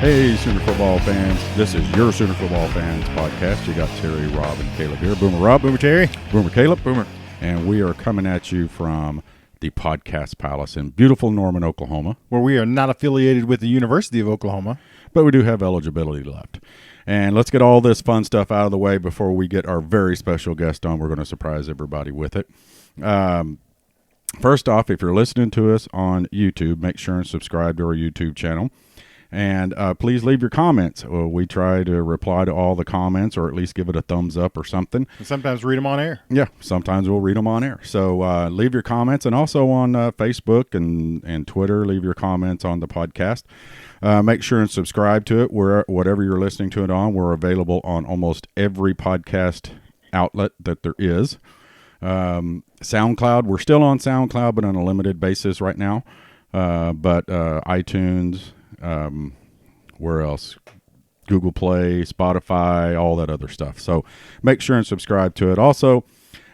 Hey, Sooner football fans. This is your Sooner football fans podcast. You got Terry, Rob, and Caleb here. Boomer Rob. Boomer Terry. Boomer Caleb. Boomer. And we are coming at you from the Podcast Palace in beautiful Norman, Oklahoma. Where we are not affiliated with the University of Oklahoma. But we do have eligibility left. And let's get all this fun stuff out of the way before we get our very special guest on. We're going to surprise everybody with it. First off, if you're listening to us on YouTube, make sure and subscribe to our YouTube channel. And please leave your comments. We try to reply to all the comments, or at least give it a thumbs up or something. And sometimes read them on air. Yeah, sometimes we'll read them on air. So leave your comments, and also on Facebook and Twitter, leave your comments on the podcast. Make sure and subscribe to it, whatever you're listening to it on. We're available on almost every podcast outlet that there is. SoundCloud, we're still on SoundCloud, but on a limited basis right now. But iTunes... where else? Google Play, Spotify, all that other stuff. So make sure and subscribe to it. Also,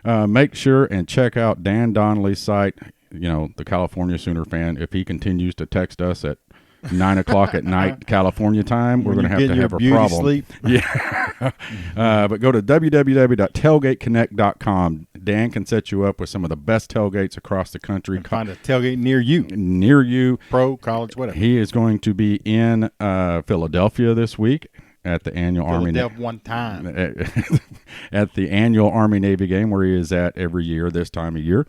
make sure and check out Dan Donnelly's site, the California Sooner fan. If he continues to text us at 9 o'clock at night, California time, we're going to have a problem. Sleep. Yeah. But go to www.tailgateconnect.com. Dan can set you up with some of the best tailgates across the country. And find a tailgate near you. Near you. Pro, college, whatever. He is going to be in Philadelphia this week at the annual Army at the annual Army-Navy game, where he is at every year this time of year.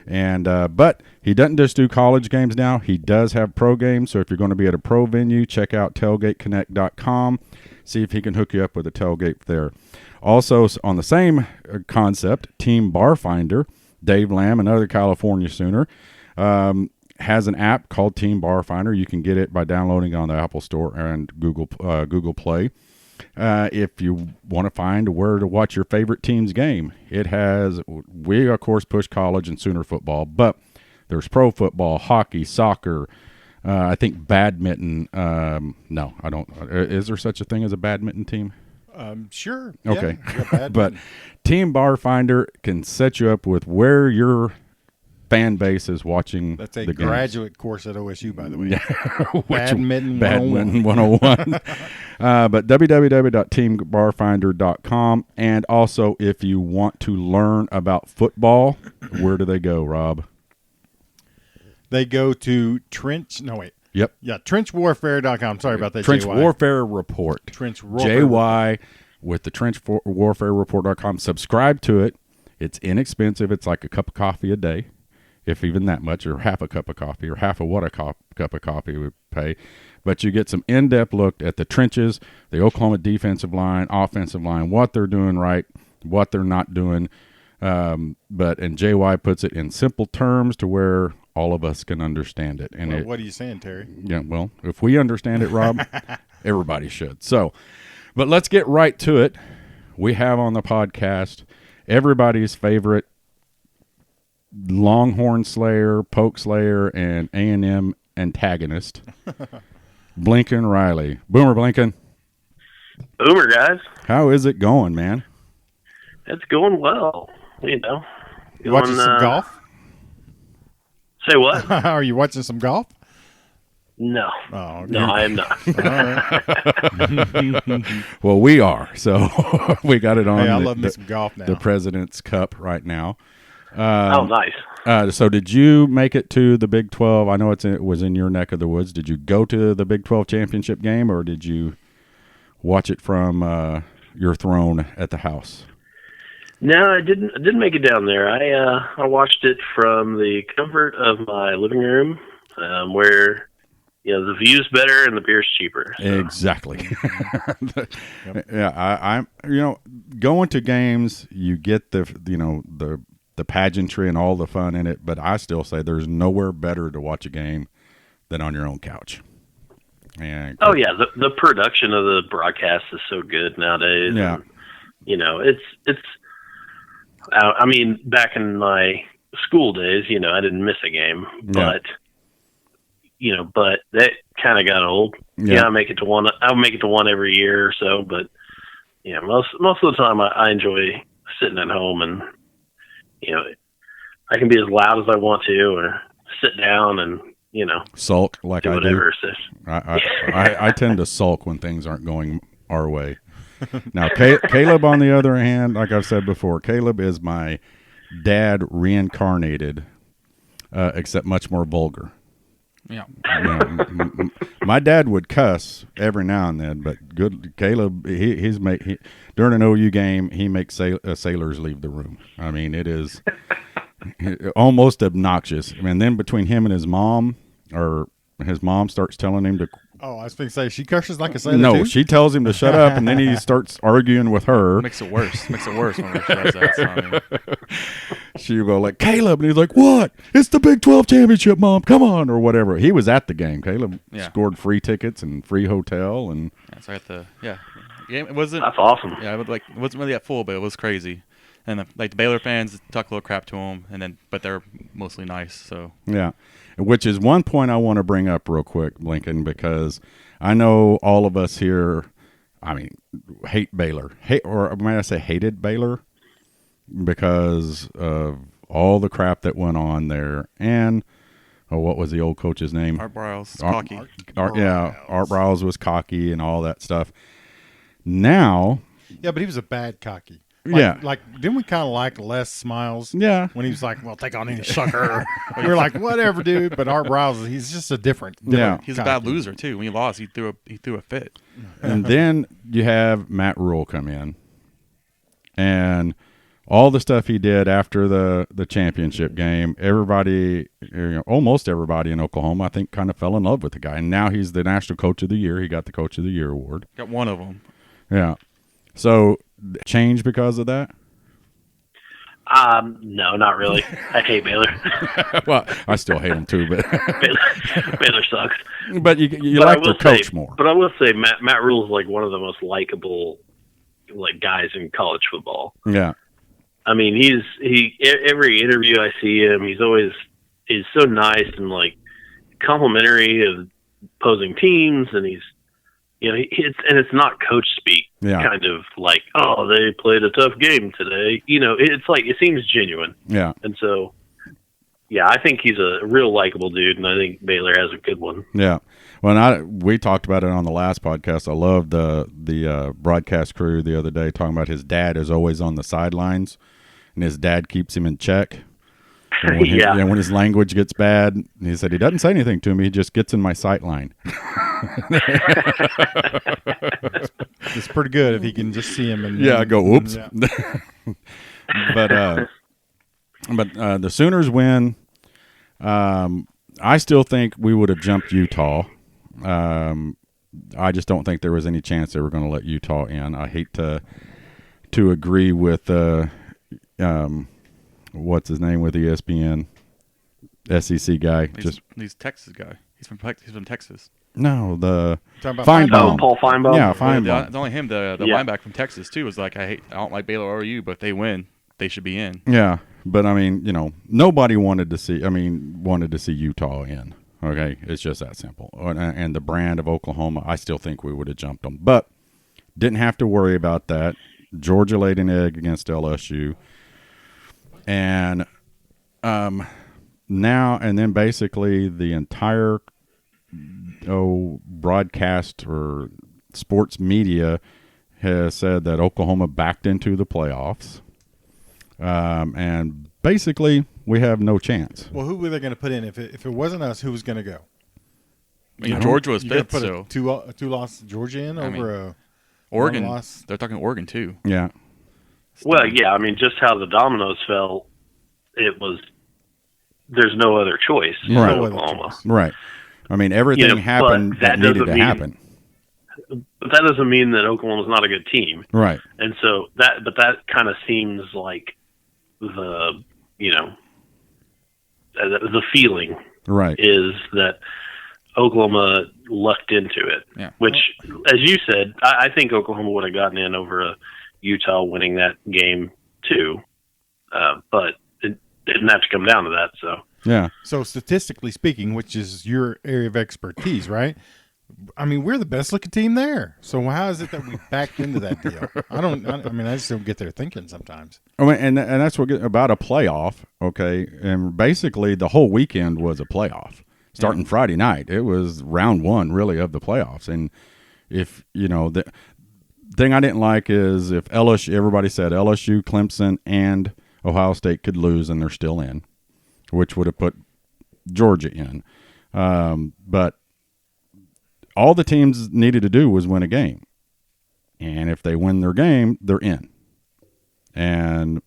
And but he doesn't just do college games now. He does have pro games. So if you're going to be at a pro venue, check out tailgateconnect.com. See if he can hook you up with a tailgate there. Also, on the same concept, Team Bar Finder, Dave Lamb, another California Sooner, has an app called Team Bar Finder. You can get it by downloading it on the Apple Store and Google Play. If you want to find where to watch your favorite team's game, we of course push college and Sooner football, but there's pro football, hockey, soccer, I think badminton. No, I don't. Is there such a thing as a badminton team? Sure. Okay. Yeah, But Team Bar Finder can set you up with where your fan base is watching. That's a the graduate course at OSU, by the way. Badminton 101. 101. But www.teambarfinder.com. And also, if you want to learn about football, where do they go, Rob? They go to trenchwarfare.com. Sorry about that, Trench JY. Warfare Report. Trench Warfare. JY with the trenchwarfarereport.com. Subscribe to it. It's inexpensive. It's like a cup of coffee a day, if even that much, or half a cup of coffee, or half of what a cup of coffee would pay. But you get some in-depth look at the trenches, the Oklahoma defensive line, offensive line, what they're doing right, what they're not doing. And JY puts it in simple terms to where all of us can understand it. And what are you saying, Terry? Yeah, well, if we understand it, Rob, everybody should. So, but let's get right to it. We have on the podcast everybody's favorite Longhorn Slayer, Poke Slayer, and A&M antagonist, Blinkin Riley. Boomer Blinkin. Boomer, guys. How is it going, man? It's going well, You watching some golf? Say what? Are you watching some golf? No. Oh, okay. No, I am not. All right. Well, we are. So we got it on Hey, I love me some golf now. the President's Cup right now. Oh, nice. So did you make it to the Big 12? I know it was in your neck of the woods. Did you go to the Big 12 championship game, or did you watch it from your throne at the house? No, I didn't make it down there. I watched it from the comfort of my living room, where the view's better and the beer's cheaper. So. Exactly. Yeah, I'm going to games, you get the pageantry and all the fun in it, but I still say there's nowhere better to watch a game than on your own couch. And oh yeah, the production of the broadcast is so good nowadays. Yeah. And, it's. I mean, back in my school days, I didn't miss a game, but that kind of got old. Yeah. I'll make it to one every year or so, but most of the time I enjoy sitting at home and I can be as loud as I want to, or sit down and sulk like I do. whatever. So, I tend to sulk when things aren't going our way. Now, Caleb, on the other hand, like I've said before, Caleb is my dad reincarnated, except much more vulgar. Yeah. My dad would cuss every now and then, but good Caleb, during an OU game, he makes sailors leave the room. I mean, it is almost obnoxious. And then between him and his mom, or his mom starts telling him to. Oh, I was going to say, she curses like a sailor No, too? she tells him to shut up, and then he starts arguing with her. Makes it worse. Makes it worse when she does that. So, I mean, She'll go like, Caleb, and he's like, what? It's the Big 12 championship, Mom. Come on, or whatever. He was at the game. Caleb scored free tickets and free hotel, and so I had to, game. It wasn't. that's awesome. Yeah, it wasn't really at full, but it was crazy. And the Baylor fans talk a little crap to him, but they're mostly nice. So yeah, which is one point I want to bring up real quick, Blinkin, because I know all of us here, hate Baylor, or might I say hated Baylor, because of all the crap that went on there. And what was the old coach's name? Art Briles, cocky. Art Briles was cocky and all that stuff. Now, Yeah, but he was a bad cocky. Yeah. Didn't we kind of like Les Smiles? Yeah. When he was like, well, take on any sucker. We were like, whatever, dude. But Art Briles, he's just a different He's a bad loser, too. When he lost, he threw a fit. And then you have Matt Rule come in. And all the stuff he did after the championship game, everybody, almost everybody in Oklahoma, I think, kind of fell in love with the guy. And now he's the National Coach of the Year. He got the Coach of the Year award. Got one of them. Yeah. So, change because of that? No, not really. I hate Baylor. Well, I still hate him too, but Baylor sucks. But you like their coach more. But I will say Matt Rule is like one of the most likable guys in college football. Yeah. I mean, every interview I see him, he's so nice and complimentary of opposing teams, and he's it's not coach speak. Yeah. Kind of like, oh, they played a tough game today. It's like, it seems genuine. Yeah. And so, yeah, I think he's a real likable dude, and I think Baylor has a good one. Yeah. Well, we talked about it on the last podcast. I love the broadcast crew the other day talking about his dad is always on the sidelines, and his dad keeps him in check. And when when his language gets bad, he said he doesn't say anything to me. He just gets in my sight line. It's pretty good if he can just see him. And I go, oops. Yeah. But the Sooners win. I still think we would have jumped Utah. I just don't think there was any chance they were going to let Utah in. I hate to agree with what's his name with ESPN, SEC guy. He's Texas guy. He's from Texas. No, the Feinbaum. Oh, Paul Feinbaum. Yeah, Feinbaum. It's only him. The linebacker from Texas too was like, I don't like Baylor or OU, but if they win, they should be in. Yeah, but I mean, nobody wanted to see Utah in. Okay, it's just that simple. And the brand of Oklahoma, I still think we would have jumped them, but didn't have to worry about that. Georgia laid an egg against LSU, and now and then basically the entire broadcast or sports media has said that Oklahoma backed into the playoffs, and basically we have no chance. Well, who were they going to put in? If it wasn't us, who was going to go? I mean, Georgia was fifth, put so two loss Georgia in over Oregon. loss. They're talking Oregon too. Yeah. Well, yeah, I mean, just how the dominoes fell, there's no other choice in Right. Oklahoma. Right. I mean, everything happened that needed to happen. But that doesn't mean that Oklahoma's not a good team. Right. And so that kind of seems like the feeling Right. is that Oklahoma lucked into it. Yeah. Which, as you said, I think Oklahoma would have gotten in over Utah winning that game too. But it didn't have to come down to that. So Yeah. So statistically speaking, which is your area of expertise, right? I mean, we're the best looking team there. So how is it that we backed into that deal? I just don't get there thinking sometimes. I mean, and that's about a playoff, okay? And basically the whole weekend was a playoff. starting Friday night. It was round one, really, of the playoffs. And if, the thing I didn't like is if LSU, everybody said LSU, Clemson, and Ohio State could lose and they're still in, which would have put Georgia in. But all the teams needed to do was win a game. And if they win their game, they're in. And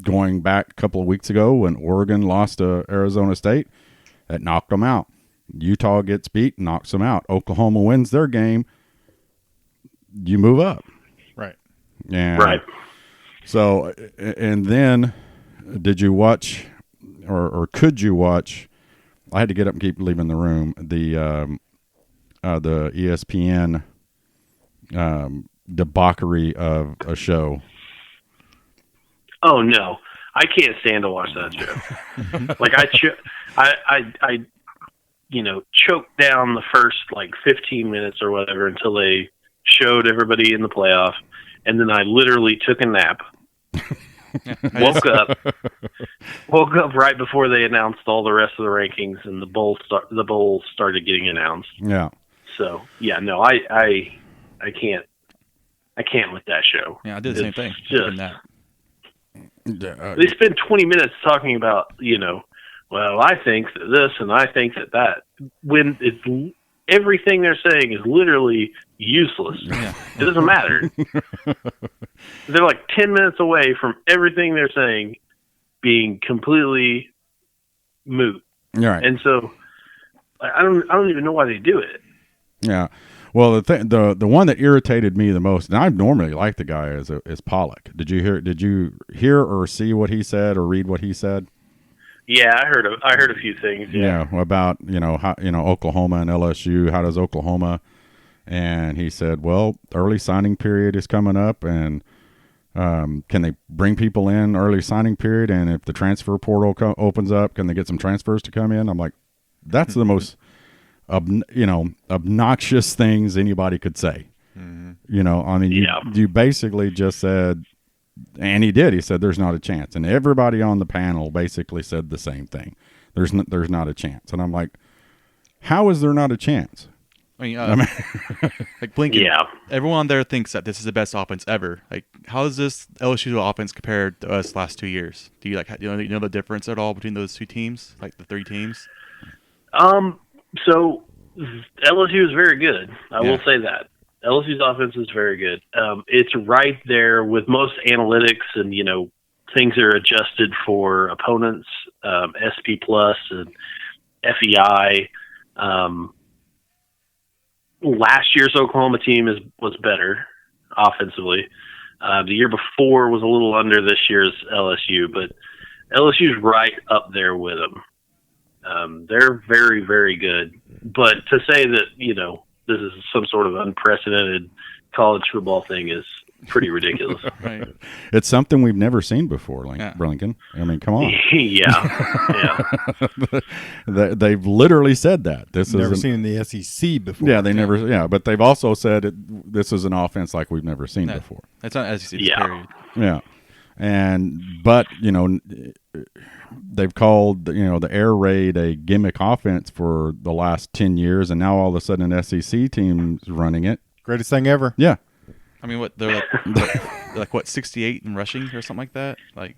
going back a couple of weeks ago when Oregon lost to Arizona State, that knocked them out. Utah gets beat, knocks them out. Oklahoma wins their game, you move up. Right. And Right. So, and then did you watch or could you watch, I had to get up and keep leaving the room, the ESPN debauchery of a show? Oh no, I can't stand to watch that show. Like I choked down the first 15 minutes or whatever until they showed everybody in the playoff, and then I literally took a nap. Woke up right before they announced all the rest of the rankings, and the bowl started getting announced. Yeah. So yeah, no, I can't with that show. Yeah, I did the same thing. Just, That. they spend 20 minutes talking about, well, I think that this and I think that, when it's everything they're saying is literally useless. Yeah. It doesn't matter. They're 10 minutes away from everything they're saying being completely moot. Right. And so I don't even know why they do it. Yeah. Well, the one that irritated me the most, and I normally like the guy, is Pollock. Did you hear or see what he said or read what he said? Yeah, I heard a few things. Yeah, about how Oklahoma and LSU. How does Oklahoma? And he said, well, early signing period is coming up, and can they bring people in early signing period? And if the transfer portal opens up, can they get some transfers to come in? I'm like, that's the most obnoxious things anybody could say. Mm-hmm. You basically just said, and he did. He said, "There's not a chance," and everybody on the panel basically said the same thing. There's not a chance, and I'm like, how is there not a chance? Blinkin. Yeah. Everyone there thinks that this is the best offense ever. How does this LSU offense compare to us last 2 years? Do you you know the difference at all between those two teams, the three teams? So LSU is very good. I will say that. LSU's offense is very good. It's right there with most analytics and, things are adjusted for opponents, SP plus and FEI. Last year's Oklahoma team was better offensively. The year before was a little under this year's LSU, but LSU's right up there with them. They're very, very good. But to say that, this is some sort of unprecedented college football thing is pretty ridiculous. Right. It's something we've never seen before, Blinken. I mean, come on. Yeah. They've literally said that. This is never seen in the SEC before. Yeah, they never. Yeah, but they've also said this is an offense like we've never seen before. That's not SEC. Yeah. Yeah, but they've called the air raid a gimmick offense for the last 10 years, and now all of a sudden an SEC team's running it. Greatest thing ever. Yeah. I mean, they're 68 in rushing or something like that. They're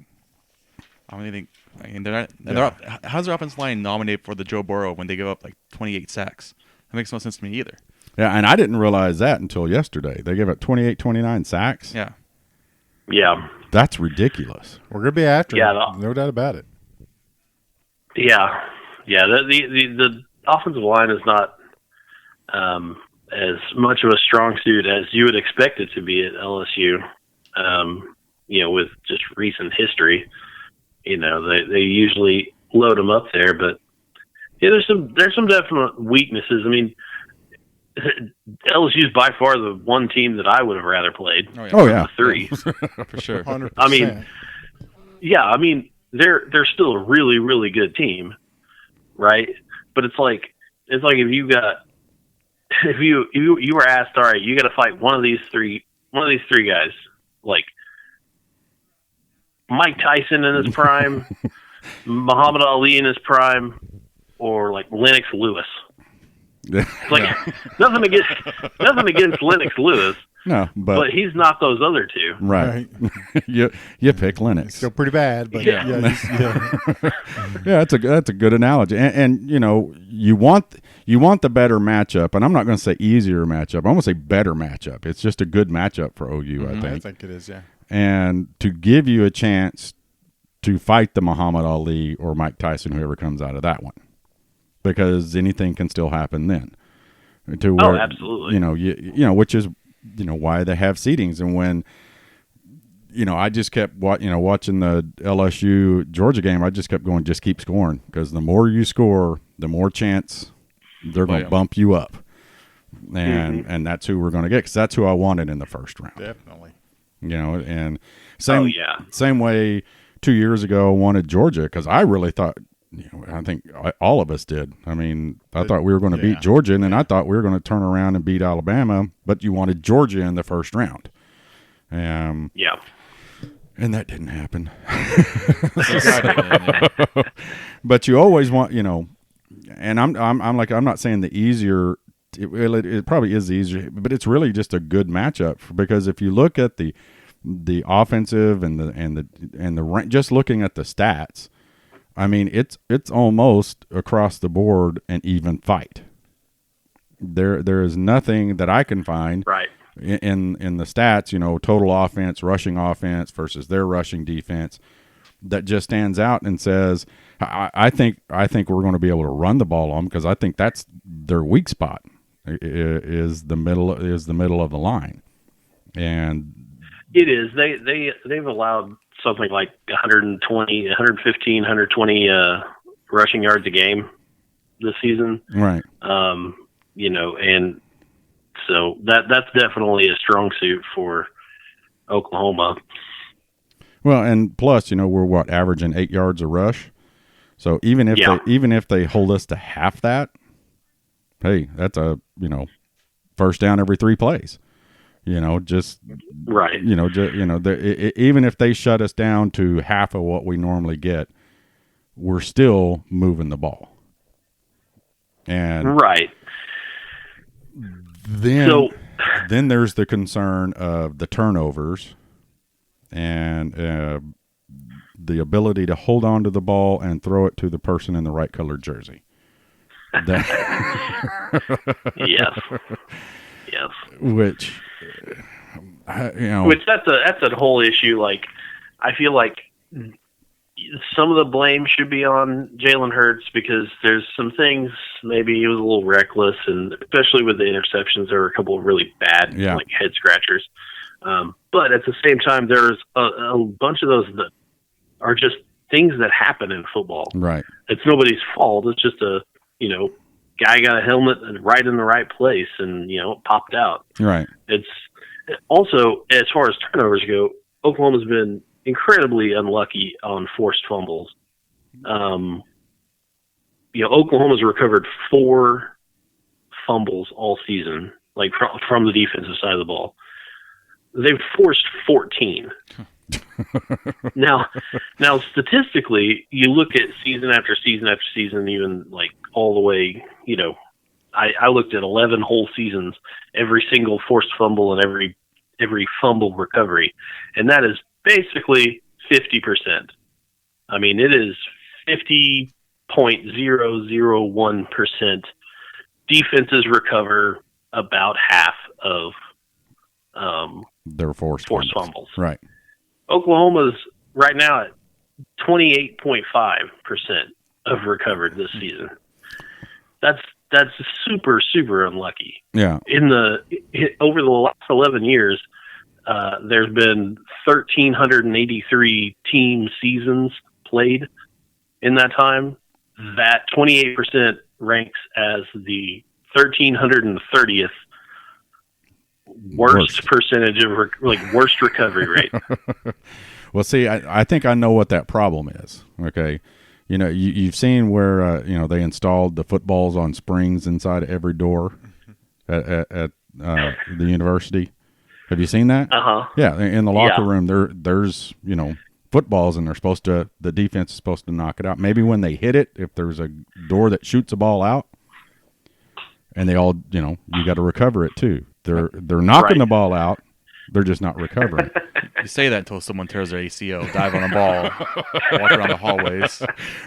not. How's their offensive line nominated for the Joe Burrow when they give up 28 sacks? That makes no sense to me either. Yeah, and I didn't realize that until yesterday. They gave up 28, 29 sacks. Yeah. Yeah. That's ridiculous. We're going to be after it. No doubt about it. Yeah. Yeah. The offensive line is not as much of a strong suit as you would expect it to be at LSU. With just recent history, they usually load them up there, but there's some definite weaknesses. I mean, LSU's by far the one team that I would have rather played. Oh yeah. The three. For sure. 100%. I mean, they're still a really, really good team, right? But it's like if you were asked, all right, you got to fight one of these three guys, like Mike Tyson in his prime, Muhammad Ali in his prime, or like Lennox Lewis. Like nothing against Lennox Lewis. No, but he's not those other two. Right. you pick Lennox. Still pretty bad, but Yeah. Yeah, that's a good analogy. And you know, you want the better matchup, and I'm not going to say easier matchup. I'm going to say better matchup. It's just a good matchup for OU, I think it is, yeah. And to give you a chance to fight the Muhammad Ali or Mike Tyson, whoever comes out of that one, because anything can still happen then. To where, absolutely. You know, which is, you know, why they have seedings. And when, you know, I just kept watching the LSU Georgia game, I just kept going, just keep scoring, because the more you score, the more chance they're going to bump you up. And that's who we're going to get, because that's who I wanted in the first round. Definitely. You know, and same way 2 years ago I wanted Georgia, because I really thought, you know, I think all of us did. I mean, I thought we were going to beat Georgia, and then I thought we were going to turn around and beat Alabama, but you wanted Georgia in the first round. Yeah. And that didn't happen. But you always want, you know, and I'm not saying the easier. It probably is easier, but it's really just a good matchup, because if you look at the offensive and the just looking at the stats, I mean, it's almost across the board an even fight. There is nothing that I can find in the stats, you know, total offense, rushing offense versus their rushing defense, that just stands out and says, I think we're going to be able to run the ball on them, because I think that's their weak spot is the middle of the line. And it is. They've allowed something like 115, 120 rushing yards a game this season. Right. You know, and so that's definitely a strong suit for Oklahoma. Well, and plus, you know, we're averaging 8 yards a rush. So even if they hold us to half that, hey, that's a, you know, first down every 3 plays. You know, just right. You know, even if they shut us down to half of what we normally get, we're still moving the ball. And right. Then there's the concern of the turnovers and the ability to hold on to the ball and throw it to the person in the right colored jersey. Yes. Which, you know, that's a whole issue. Like, I feel like some of the blame should be on Jalen Hurts, because there's some things, maybe he was a little reckless, and especially with the interceptions, there were a couple of really bad like head scratchers. But at the same time, there's a bunch of those that are just things that happen in football. Right. It's nobody's fault. It's just a, you know, guy got a helmet right in the right place, and, you know, it popped out. Right. It's also, as far as turnovers go, Oklahoma's been incredibly unlucky on forced fumbles. You know, Oklahoma's recovered 4 fumbles all season, like from the defensive side of the ball. They've forced 14. Now, statistically, you look at season after season after season, even like all the way, you know, I looked at 11 whole seasons, every single forced fumble and every fumble recovery, and that is basically 50%. I mean, it is 50.001% defenses recover about half of their forced fumbles. Right. Oklahoma's right now at 28.5% of recovered this season. That's super, super unlucky. Yeah. Over the last 11 years, there's been 1,383 team seasons played in that time. That 28% ranks as the 1,330th worst percentage of worst recovery rate. Well, see, I think I know what that problem is. Okay. You know, you've seen where, you know, they installed the footballs on springs inside every door at the university. Have you seen that? Uh-huh. Yeah. In the locker room, there's, you know, footballs, and the defense is supposed to knock it out. Maybe when they hit it, if there's a door that shoots a ball out, and they all, you got to recover it too. They're knocking the ball out. They're just not recovering. You say that until someone tears their ACL, dive on a ball, walk around the hallways.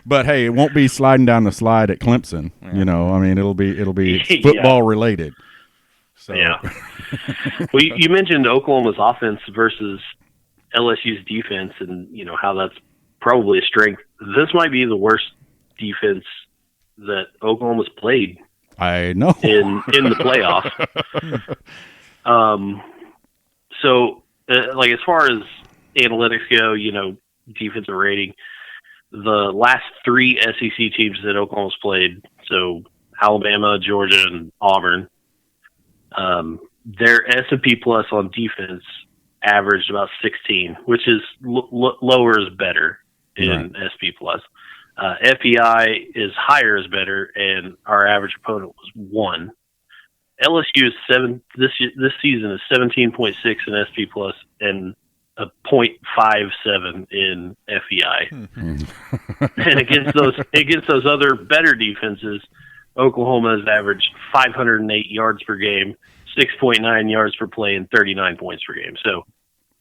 But hey, it won't be sliding down the slide at Clemson. Yeah. I mean, it'll be football related. So. Yeah. Well, you mentioned Oklahoma's offense versus LSU's defense, and how that's probably a strength. This might be the worst defense that Oklahoma's played. I know in the playoffs. So as far as analytics go, defensive rating, the last 3 SEC teams that Oklahoma's played, so Alabama, Georgia, and Auburn, their S&P plus on defense averaged about 16, which is lower is better in SP plus. FPI is higher is better, and our average opponent was 1. LSU is 7. This season is 17.6 in SP plus and a 0.57 in FEI. And against those other better defenses, Oklahoma has averaged 508 yards per game, 6.9 yards per play, and 39 points per game. So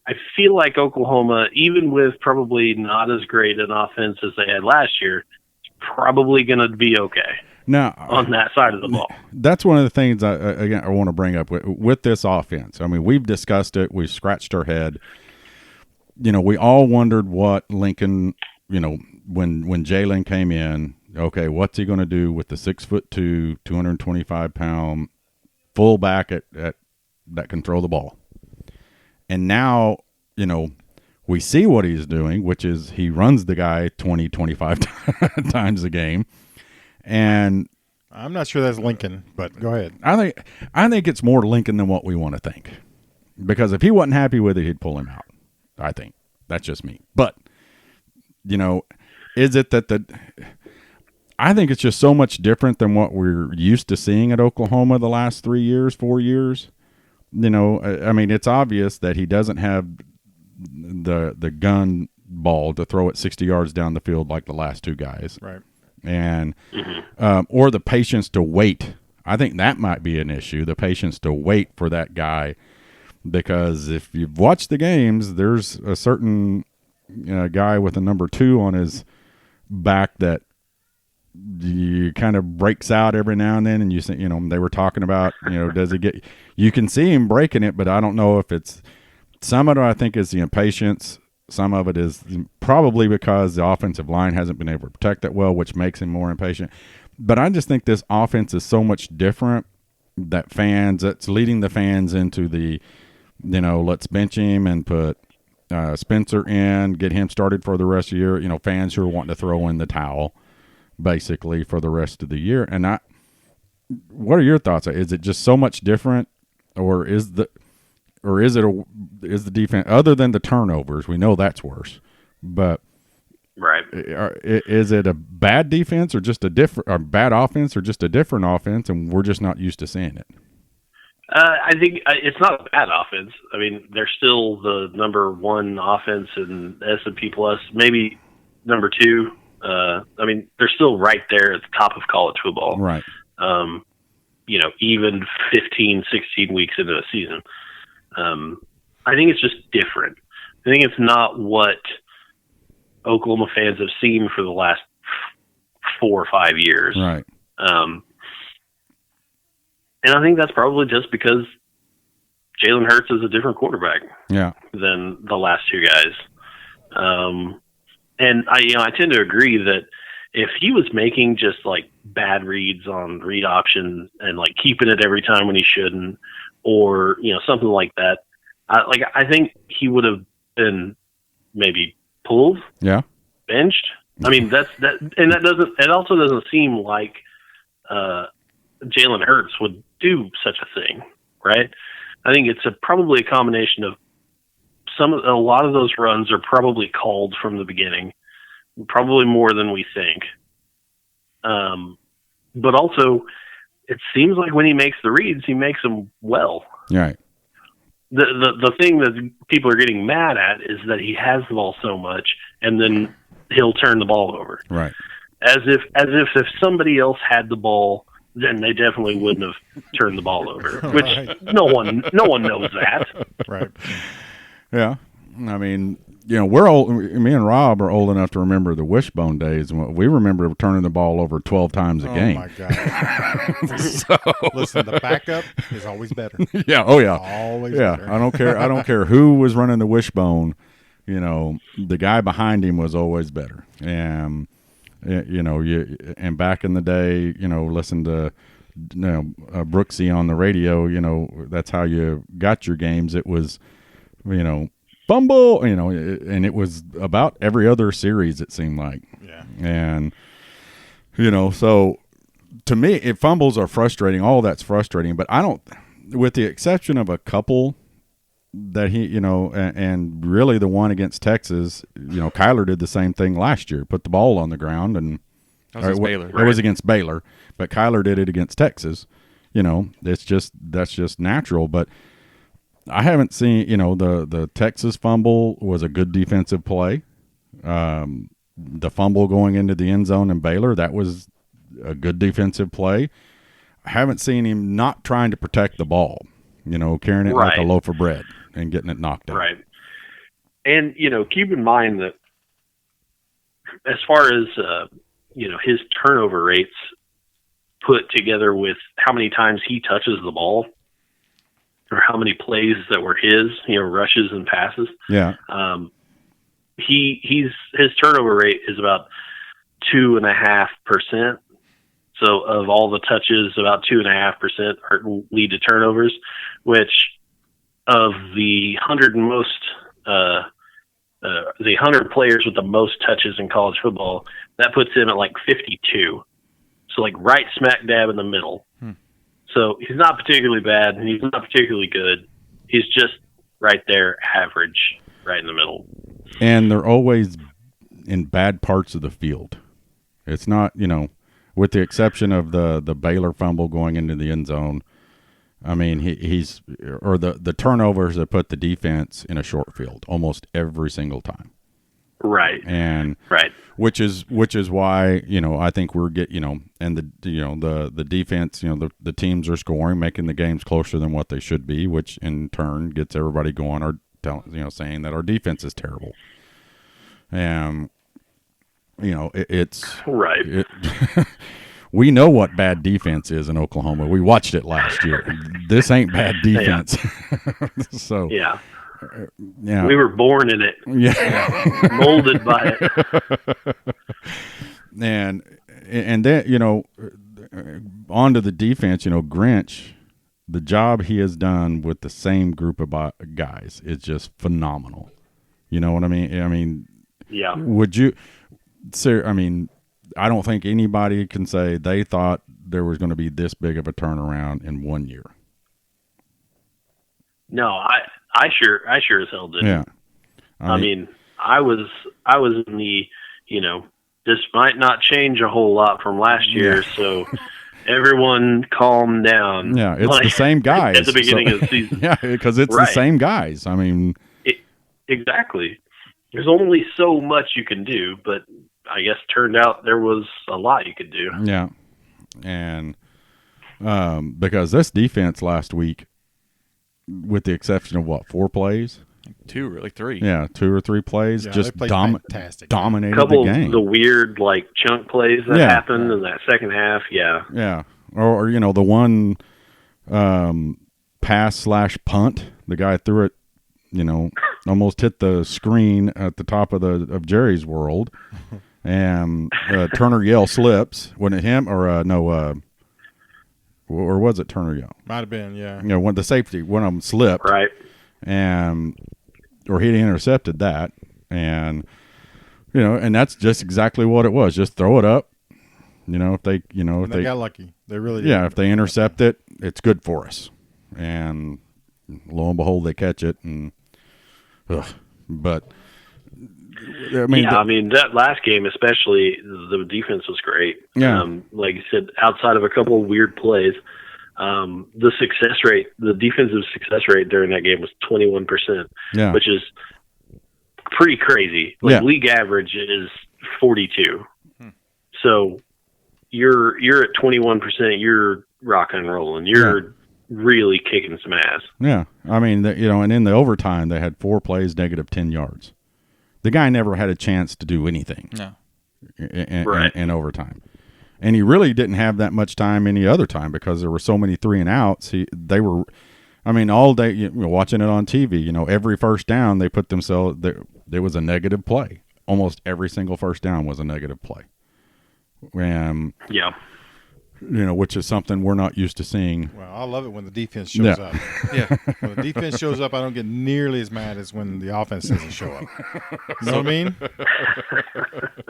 I feel like Oklahoma, even with probably not as great an offense as they had last year, is probably going to be okay. Now, on that side of the ball. That's one of the things I want to bring up with this offense. I mean, we've discussed it. We've scratched our head. We all wondered what Lincoln, when Jalen came in, okay, what's he going to do with the 6'2", 225-pound fullback that can throw the ball? And now, we see what he's doing, which is he runs the guy 20, 25 times a game. And I'm not sure that's Lincoln, but go ahead. I think it's more Lincoln than what we want to think. Because if he wasn't happy with it, he'd pull him out. I think. That's just me. But, is it that I think it's just so much different than what we're used to seeing at Oklahoma the last 4 years. I mean, it's obvious that he doesn't have the gun ball to throw it 60 yards down the field like the last 2 guys. Right. And or the patience to wait. I think that might be an issue, the patience to wait for that guy, because if you've watched the games, there's a certain guy with a number 2 on his back that you kind of breaks out every now and then, and you see, they were talking about, does it get, you can see him breaking it, but I don't know if it's, some of it I think is the impatience. Some of it is probably because the offensive line hasn't been able to protect that well, which makes him more impatient. But I just think this offense is so much different that's leading the fans into the, let's bench him and put Spencer in, get him started for the rest of the year. Fans who are wanting to throw in the towel basically for the rest of the year. And what are your thoughts? Is it just so much different, or is the defense, other than the turnovers, we know that's worse, but right, is it a bad defense or just a bad offense or just a different offense, and we're just not used to seeing it? I think it's not a bad offense. I mean, they're still the number 1 offense in S&P plus, maybe number 2. I mean, they're still right there at the top of college football. Right. Even 15, 16 weeks into the season. I think it's just different. I think it's not what Oklahoma fans have seen for the last 4 or 5 years. Right. And I think that's probably just because Jalen Hurts is a different quarterback than the last 2 guys. And I tend to agree that if he was making just like bad reads on read option and like keeping it every time when he shouldn't, or something like that, I think he would have been maybe pulled, benched. I mean, it also doesn't seem like Jalen Hurts would do such a thing, right? I think it's probably a combination of a lot of those runs are probably called from the beginning, probably more than we think. But also, it seems like when he makes the reads, he makes them well. Right. the thing that people are getting mad at is that he has the ball so much, and then he'll turn the ball over. Right. As if somebody else had the ball, then they definitely wouldn't have turned the ball over. Which Right. no one knows that. Right. Yeah. I mean, we're old. Me and Rob are old enough to remember the wishbone days, and we remember turning the ball over 12 times a game. Oh my God! Listen, the backup is always better. Yeah. Oh yeah. Always Yeah. better. I don't care who was running the wishbone. The guy behind him was always better. And and back in the day, listen to Brooksy on the radio. That's how you got your games. It was, fumble, and it was about every other series, it seemed like. Yeah. And, so to me, fumbles are frustrating. All that's frustrating, but I don't, with the exception of a couple that he, and really the one against Texas, Kyler did the same thing last year, put the ball on the ground, and That was against Baylor. It was against Baylor, but Kyler did it against Texas. That's just natural, but I haven't seen, the Texas fumble was a good defensive play. The fumble going into the end zone in Baylor, that was a good defensive play. I haven't seen him not trying to protect the ball, carrying it like a loaf of bread and getting it knocked out. Right. And, keep in mind that as far as, his turnover rates put together with how many times he touches the ball, or how many plays that were his, rushes and passes. Yeah. His turnover rate is about 2.5%. So of all the touches, about 2.5% lead to turnovers, which of the 100 most, the 100 players with the most touches in college football, that puts him at like 52. So like right smack dab in the middle. So he's not particularly bad, and he's not particularly good. He's just right there, average, right in the middle. And they're always in bad parts of the field. It's not, with the exception of the Baylor fumble going into the end zone. I mean, he's the turnovers that put the defense in a short field almost every single time. Right. And right. Which is why, I think we're and the defense, the teams are scoring, making the games closer than what they should be, which in turn gets everybody going saying that our defense is terrible. And it's right. We know what bad defense is in Oklahoma. We watched it last year. This ain't bad defense. So yeah. Yeah. We were born in it. Yeah. Molded by it. And then, onto the defense, Grinch, the job he has done with the same group of guys is just phenomenal. You know what I mean? Yeah. Would you, sir? I mean, I don't think anybody can say they thought there was going to be this big of a turnaround in 1 year. No, I sure as hell didn't. Yeah. I mean, I was in the, this might not change a whole lot from last year, so everyone calm down. Yeah, it's the same guys. At the beginning of the season. Yeah, because it's the same guys. I mean. Exactly. There's only so much you can do, but I guess turned out there was a lot you could do. Yeah. And because this defense last week, with the exception of 4 plays? 2, really 3. Yeah, 2 or 3 plays, just fantastic. dominated a couple the game. Of the weird chunk plays that happened in that second half. Yeah. Yeah. Or the one pass/punt, the guy threw it, almost hit the screen at the top of Jerry's world. And Turner Yell slips. Wasn't it him or no? Or was it Turner Yell? Might have been, yeah. When the safety, one of them slipped, right, or he'd intercepted that, and and that's just exactly what it was. Just throw it up. If they, if they got lucky, they really did. Yeah, if they intercept it, it's good for us. And lo and behold, they catch it, and but. I mean, that last game especially, the defense was great. Yeah. Like you said, outside of a couple of weird plays, The success rate, the defensive success rate during that game was 21%, Yeah. which is pretty crazy. Like league average is 42. So you're at 21%. You're rocking and rolling. You're really kicking some ass. Yeah. I mean, and in the overtime, they had 4 plays, negative 10 yards. The guy never had a chance to do anything. No. In overtime. And he really didn't have that much time any other time because there were so many 3 and outs. They were, I mean, all day watching it on TV. Every first down they put themselves. There was a negative play. Almost every single first down was a negative play. Yeah. Which is something we're not used to seeing. Well, I love it when the defense shows up. Yeah. When the defense shows up, I don't get nearly as mad as when the offense doesn't show up. You know what I mean?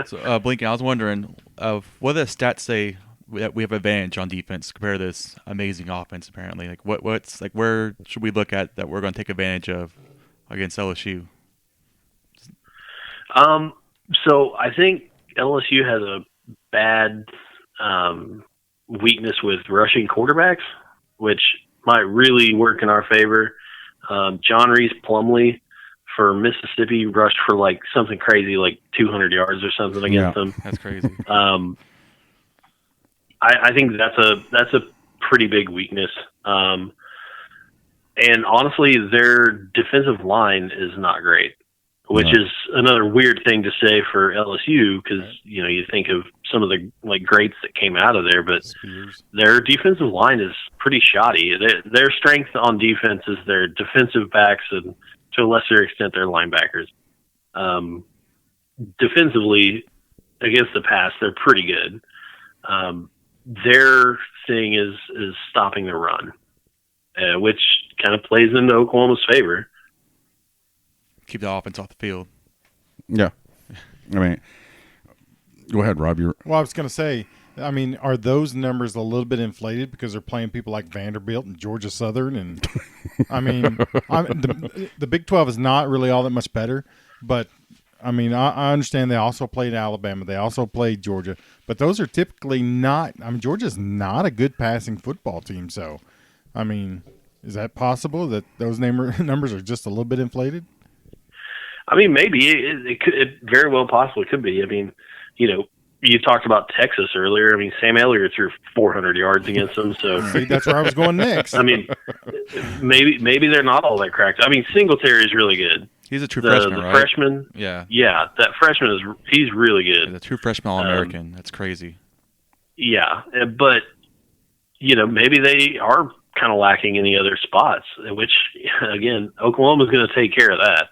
So, Blinkin, I was wondering, what do the stats say that we have advantage on defense compared to this amazing offense? Apparently, like what's like where should we look at that we're going to take advantage of against LSU? So I think LSU has a bad weakness with rushing quarterbacks, which might really work in our favor. John Reese Plumlee for Mississippi rushed for like something crazy, like 200 yards or something against them. That's crazy. I think that's a pretty big weakness. And honestly, their defensive line is not great, which is another weird thing to say for LSU because, you think of some of the like greats that came out of there, but their defensive line is pretty shoddy. Their strength on defense is their defensive backs and to a lesser extent their linebackers. Defensively, against the pass, they're pretty good. Their thing is stopping the run, which kind of plays into Oklahoma's favor. Keep the offense off the field. Yeah. I mean, go ahead, Rob. Well, I was going to say, I mean, are those numbers a little bit inflated because they're playing people like Vanderbilt and Georgia Southern? And I mean, the Big 12 is not really all that much better, but I mean, I understand they also played Alabama. They also played Georgia, but those are typically not, I mean, Georgia's not a good passing football team. So, I mean, is that possible that those numbers are just a little bit inflated? I mean, maybe it very well possibly could be. I mean, you talked about Texas earlier. I mean, Sam Elliott threw 400 yards against them. So see, that's where I was going next. I mean, maybe they're not all that cracked. I mean, Singletary is really good. He's a true freshman, the right? Freshman. Yeah, that freshman he's really good. He's a true freshman All-American. That's crazy. Yeah, but maybe they are kind of lacking in the other spots. Which again, Oklahoma's going to take care of that.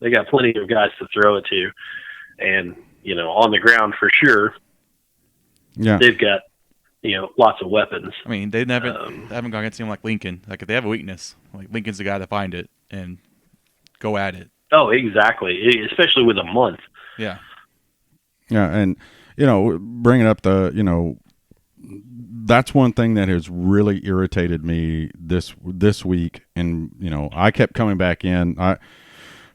They got plenty of guys to throw it to, and on the ground for sure. Yeah, they've got lots of weapons. I mean, they haven't gone against a team like Lincoln. Like if they have a weakness, like Lincoln's the guy to find it and go at it. Oh, exactly. Especially with a month. Yeah. Yeah, and bringing up that's one thing that has really irritated me this week, and I kept coming back in.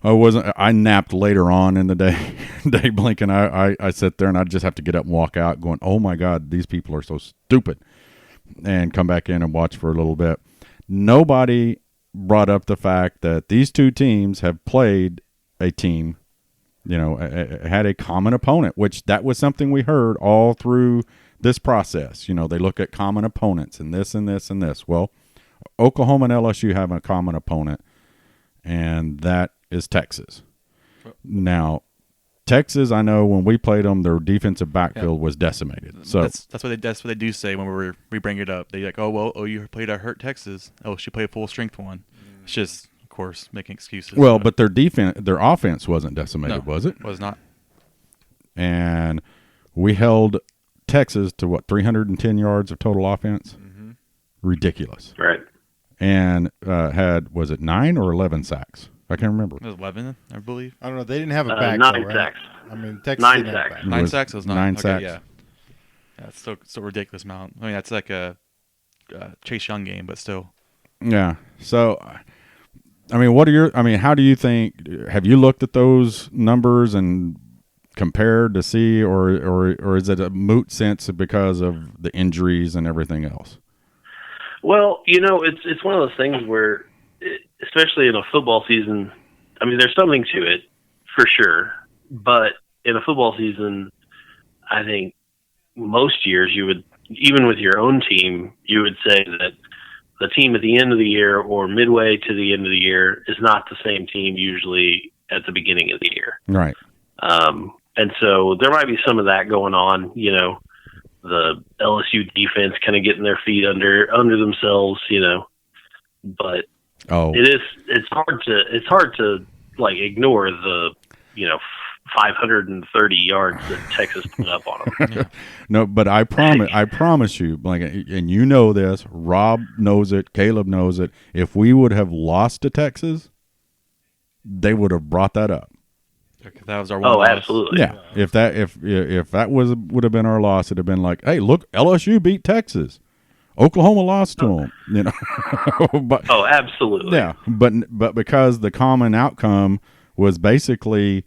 I napped later on in the day blinking. I sit there and I just have to get up and walk out going, oh my God, these people are so stupid, and come back in and watch for a little bit. Nobody brought up the fact that these two teams have played a team, had a common opponent, which that was something we heard all through this process. They look at common opponents and this and this and this. Well, Oklahoma and LSU have a common opponent, and that is Texas. Now, Texas, I know when we played them, their defensive backfield was decimated. So that's what they do say when we bring it up. They like, you played a hurt Texas. Oh, she played a full strength one. It's just, of course, making excuses. Well, but their offense wasn't decimated, was it? Was not. And we held Texas to 310 yards of total offense. Mm-hmm. Ridiculous. Right. And was it 9 or 11 sacks? I can't remember. It was 11, I believe. I don't know. They didn't have a back. 9 right? sacks. I mean, Texas 9 didn't have a sacks. back. 9 sacks was 9 okay, sacks. Yeah. That's so ridiculous amount. I mean, that's like a Chase Young game, but still. Yeah. So, I mean, how do you think? Have you looked at those numbers and compared to see, or is it a moot sense because of the injuries and everything else? Well, it's one of those things where, especially in a football season, I mean, there's something to it for sure. But in a football season, I think most years you would, even with your own team, you would say that the team at the end of the year or midway to the end of the year is not the same team usually at the beginning of the year. Right. And so there might be some of that going on, the LSU defense kind of getting their feet under themselves, but it's hard to like ignore the, 530 yards that Texas put up on them. Yeah. No, but I promise you, like, and you know this, Rob knows it, Caleb knows it. If we would have lost to Texas, they would have brought that up. That was our one loss. Absolutely. Yeah. If that would have been our loss, it'd have been like, hey, look, LSU beat Texas. Oklahoma lost to them, But, absolutely. Yeah, but because the common outcome was basically,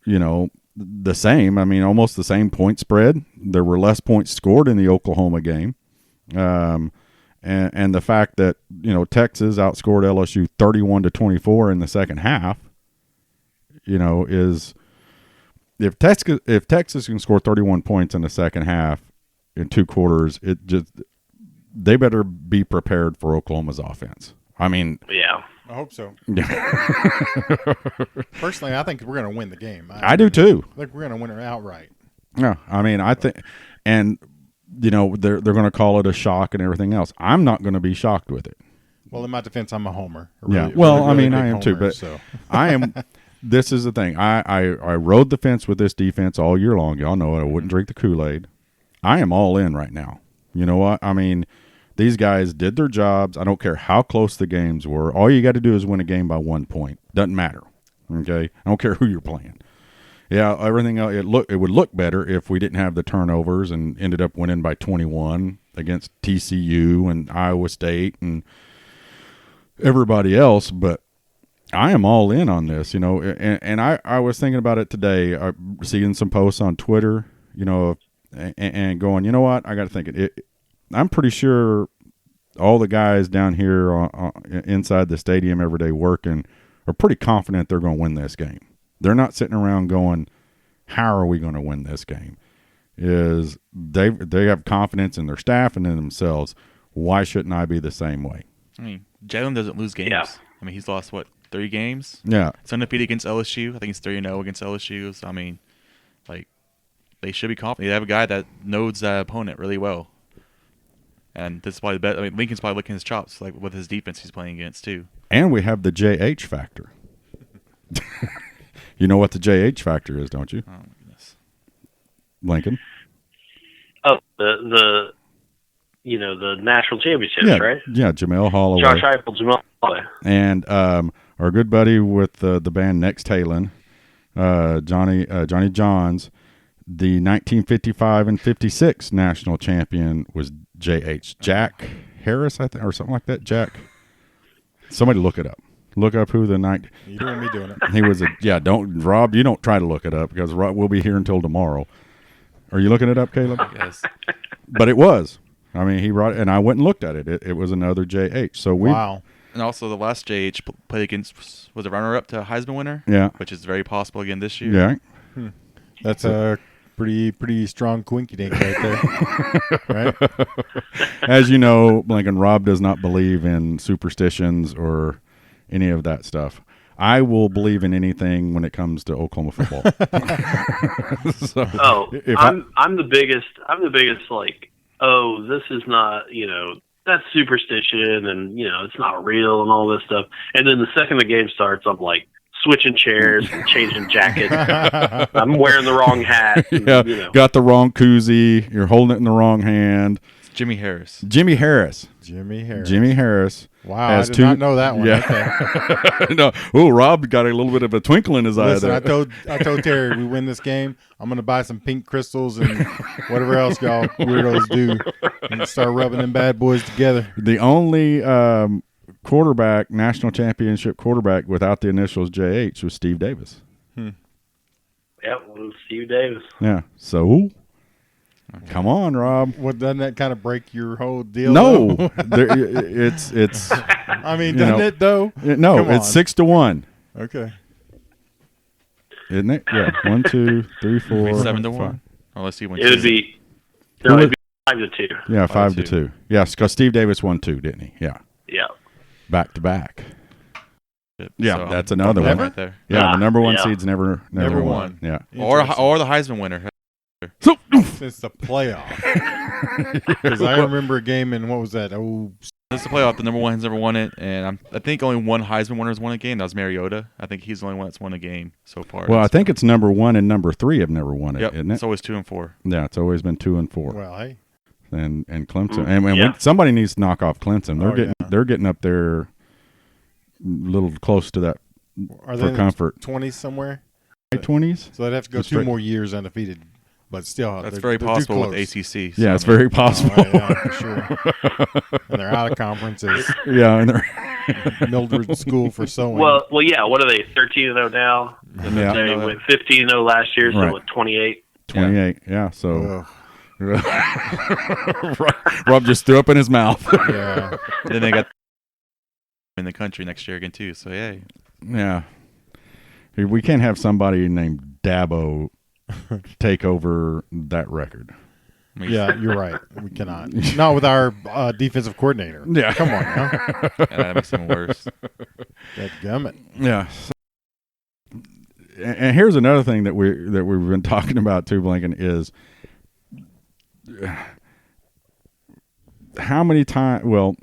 the same. I mean, almost the same point spread. There were less points scored in the Oklahoma game, and the fact that Texas outscored LSU 31-24 in the second half. Is if Texas can score 31 points in the second half in 2 quarters, they better be prepared for Oklahoma's offense. I mean, yeah, I hope so. Personally, I think we're going to win the game. I do too. I think we're going to win it outright. Yeah, I mean, I think, and they're going to call it a shock and everything else. I'm not going to be shocked with it. Well, in my defense, I'm a homer. Yeah. Well, I mean, I am too, but I am. This is the thing. I rode the fence with this defense all year long. Y'all know it. I wouldn't drink the Kool-Aid. I am all in right now. You know what? I mean, these guys did their jobs. I don't care how close the games were. All you got to do is win a game by 1 point. Doesn't matter. Okay? I don't care who you're playing. Yeah, everything else, it would look better if we didn't have the turnovers and ended up winning by 21 against TCU and Iowa State and everybody else, but I am all in on this, and I was thinking about it today, seeing some posts on Twitter, and going, you know what, I got to think it. I'm pretty sure all the guys down here inside the stadium every day working are pretty confident they're going to win this game. They're not sitting around going, how are we going to win this game? Is they have confidence in their staff and in themselves. Why shouldn't I be the same way? I mean, Jalen doesn't lose games. Yeah. I mean, he's lost, 3 games? Yeah. It's undefeated against LSU. I think he's 3-0 against LSU. So, I mean, they should be confident. They have a guy that knows that opponent really well. And this is probably the best. I mean, Lincoln's probably licking his chops, with his defense he's playing against, too. And we have the JH factor. You know what the JH factor is, don't you? Oh, my goodness. Lincoln? Oh, the national championships, right? Yeah, Jamel Holloway. Josh Heupel, Jamel Holloway. And our good buddy with the band Next Talon, Johnny Johns, the 1955 and 56 national champion was JH. Jack Harris, I think, or something like that. Jack. Somebody look it up. Look up who the night. You doing me doing it. He was don't, Rob, you don't try to look it up because we'll be here until tomorrow. Are you looking it up, Caleb? Yes. But it was. I mean, he brought it, and I went and looked at it. It was another JH. So wow. And also the last JH played against, was a runner-up to Heisman winner? Yeah. Which is very possible again this year. Yeah. That's a pretty strong quinky dink right there. Right? As you know, Blinken, Rob does not believe in superstitions or any of that stuff. I will believe in anything when it comes to Oklahoma football. So, I'm the biggest this is not, that's superstition and, it's not real and all this stuff. And then the second the game starts, I'm like switching chairs and changing jackets. I'm wearing the wrong hat. And, got the wrong koozie. You're holding it in the wrong hand. It's Jimmy Harris. Jimmy Harris. Wow, I did not know that one. Yeah. Okay. No. Oh, Rob got a little bit of a twinkle in his eye there. I told Terry, we win this game, I'm going to buy some pink crystals and whatever else y'all weirdos do and start rubbing them bad boys together. The only quarterback, national championship quarterback without the initials JH was Steve Davis. Yeah, well, Steve Davis. Yeah. So, Come on, Rob. Well, doesn't that kind of break your whole deal? No, though? it's. I mean, doesn't it though? No, Come it's on. 6-1, Okay. isn't it? Yeah, 1, 2, 3, 4, 7-1. Oh, let's see. It would be. No, it'd be 5-2. Yeah, 5-2. Yes, because Steve Davis won 2, didn't he? Yeah, Yeah. back to back. Yeah, So, that's another one. Never? right there. Yeah, the number one Yeah. seed's never Never won. won. Yeah. Or the Heisman winner. It's the playoff. Because I remember a game in, what was that? Oh, This is the playoff. The number one has never won it, and I think only one Heisman winner has won a game. That was Mariota. I think he's the only one that's won a game so far. Well, I think it's number 1 and number 3 have never won it, Yep, isn't it? it's always 2 and 4. Yeah, it's always been 2 and 4. well, hey. And Clemson, Mm, and yeah. somebody needs to knock off Clemson. Oh, They're getting up there, a little close to that Are for they comfort. 20s somewhere? 20s. So they'd have to go That's 2 right. more years undefeated. But still, That's they're very too possible with close. ACC. Yeah, so, it's I mean, very possible. Oh, yeah, for sure. And they're out of conferences. Yeah, and they're Mildred School for Sewing. Well, yeah. What are they? 13-0 now. yeah, They went 15-0 last year, so Right. what? 28. 28. Yeah, so Ugh, Rob just threw up in his mouth. yeah. Then they got in the country next year again too. So yeah, Yeah, we can't have somebody named Dabo take over that record. I mean, Yeah, you're right. We cannot. Not with our defensive coordinator. Yeah. Come on now. and that makes them worse. That gummit. Yeah. And here's another thing that we've been talking about too, Blinken, is how many times. Well,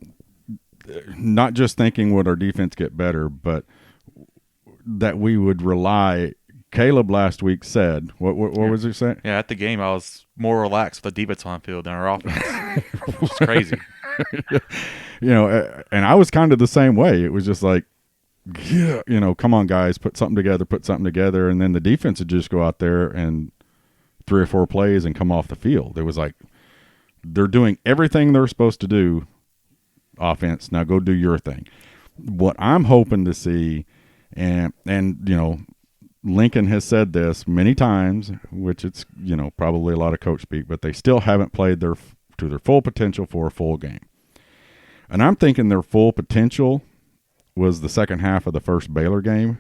not just thinking would our defense get better, but that we would rely. Caleb last week said, what was he saying? Yeah, at the game I was more relaxed with the defense on field than our offense. It's crazy. And I was kind of the same way. It was just like, yeah, come on, guys, put something together, and then the defense would just go out there and 3 or 4 plays and come off the field. It was like they're doing everything they're supposed to do. Offense, now go do your thing. What I'm hoping to see, and Lincoln has said this many times, which it's probably a lot of coach speak, but they still haven't played to their full potential for a full game. And I'm thinking their full potential was the second half of the first Baylor game,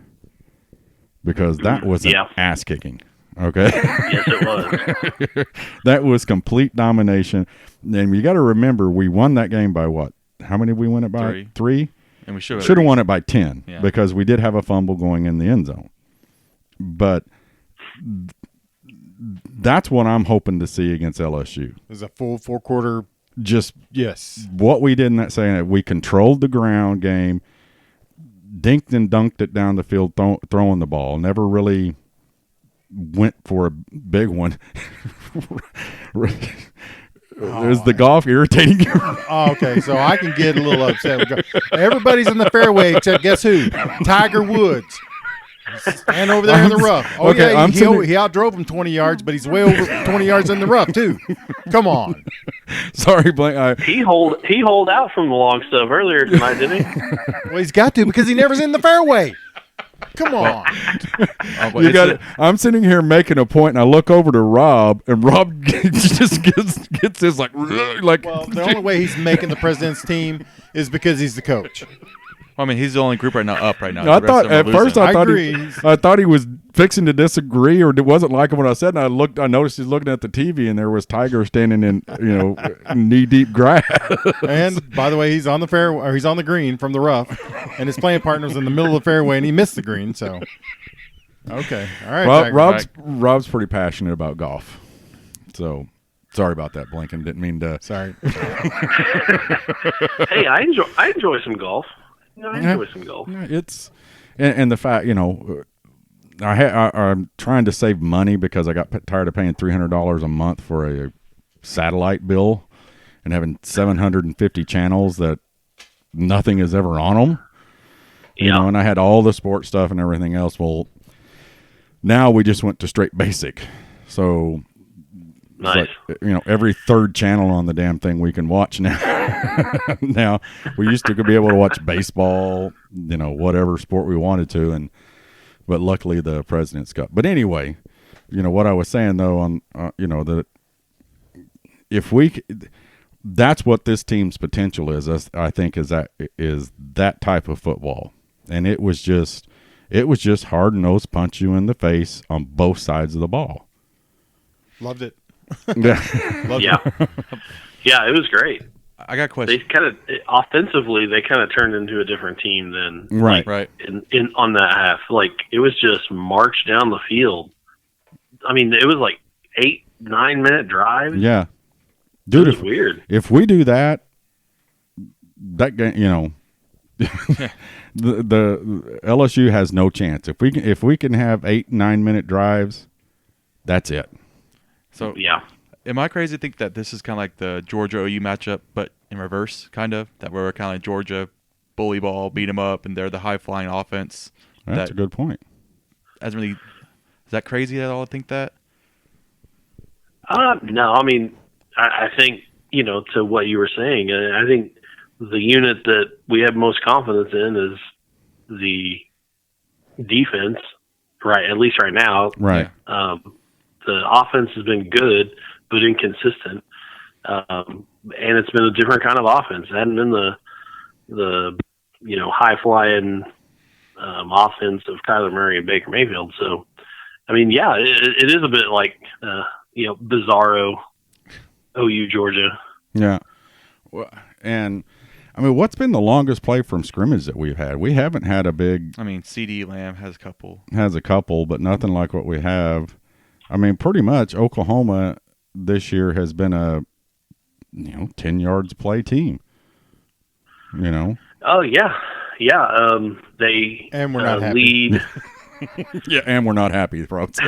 because that was an ass kicking. Okay. Yes, it was. That was complete domination. And you got to remember, we won that game by what? How many did we win it by? 3? And we should have won it by 10 Yeah. because we did have a fumble going in the end zone. But that's what I'm hoping to see against LSU. There's a full 4-quarter. Just Yes. what we did in that saying, we controlled the ground game, dinked and dunked it down the field, throwing the ball. Never really went for a big one. Is the golf irritating you? Oh, okay, so I can get a little upset. Everybody's in the fairway except guess who? Tiger Woods. Stand over there in the rough. Oh, Okay, yeah, he sitting- outdrove him 20 yards, but he's way over 20 yards in the rough, too. Come on. Sorry, Blank. He hold out from the long stuff earlier tonight, didn't he? Well, he's got to because he never's in the fairway. Come on. You got it. I'm sitting here making a point, and I look over to Rob, and Rob just gets this like. Well, the only way he's making the president's team is because he's the coach. I mean, he's the only group up right now. I The rest thought of them at are first losing. I thought he was fixing to disagree or wasn't liking what I said, and I noticed he's looking at the TV, and there was Tiger standing in knee deep grass. And by the way, he's on the fairway, or he's on the green from the rough, and his playing partner was in the middle of the fairway, and he missed the green. So, okay, all right. Tiger. Rob's pretty passionate about golf, so sorry about that, Blinken. Didn't mean to. Sorry. Hey, I enjoy some golf. I enjoy some golf. It's and the fact I'm trying to save money because I got tired of paying $300 a month for a satellite bill and having 750 channels that nothing is ever on them. Yeah. And I had all the sports stuff and everything else. Well, now we just went to straight basic. So Nice. Like, every third channel on the damn thing we can watch now. Now, we used to be able to watch baseball, whatever sport we wanted to, but luckily the President's Cup. But anyway, what I was saying though on that if we, that's what this team's potential is. I think is that type of football, and it was just hard nose punch you in the face on both sides of the ball. Loved it. Yeah, Loved Yeah. it. Yeah, it was great. I got a question. They kind of offensively, they kind of turned into a different team than right. Right. in on that half. Like it was just march down the field. I mean, it was like 8-9 minute drives. Yeah, It dude. was weird. If we do that game, the LSU has no chance. If we can have 8-9 minute drives, that's it. So Yeah. am I crazy to think that this is kind of like the Georgia OU matchup, but in reverse, kind of? That we're kind of like Georgia bully ball, beat them up, and they're the high-flying offense. That's a good point. Is that crazy at all to think that? No, I mean, I think, to what you were saying, I think the unit that we have most confidence in is the defense, right? At least right now. Right. The offense has been good, but inconsistent. And it's been a different kind of offense. It hadn't been the high flying offense of Kyler Murray and Baker Mayfield. So, I mean, yeah, it is a bit like bizarro OU Georgia. Yeah. Well, and I mean, what's been the longest play from scrimmage that we've had? We haven't had a big. I mean, CD Lamb has a couple, but nothing like what we have. I mean, pretty much Oklahoma this year has been a 10 yards play team. Oh yeah. They And we're not happy. lead. Yeah, and we're not happy, folks.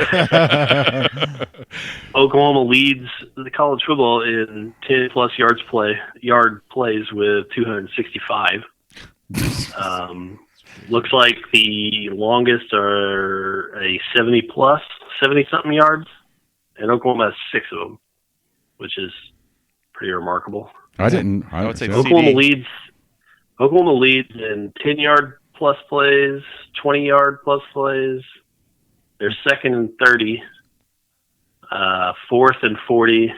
Oklahoma leads the college football in 10-plus yard plays with 265. Looks like the longest are a 70-something yards, and Oklahoma has 6 of them, which is pretty remarkable. I would say Oklahoma CD. leads in 10-yard-plus plays, 20-yard-plus plays. They're second and 30, fourth and 40,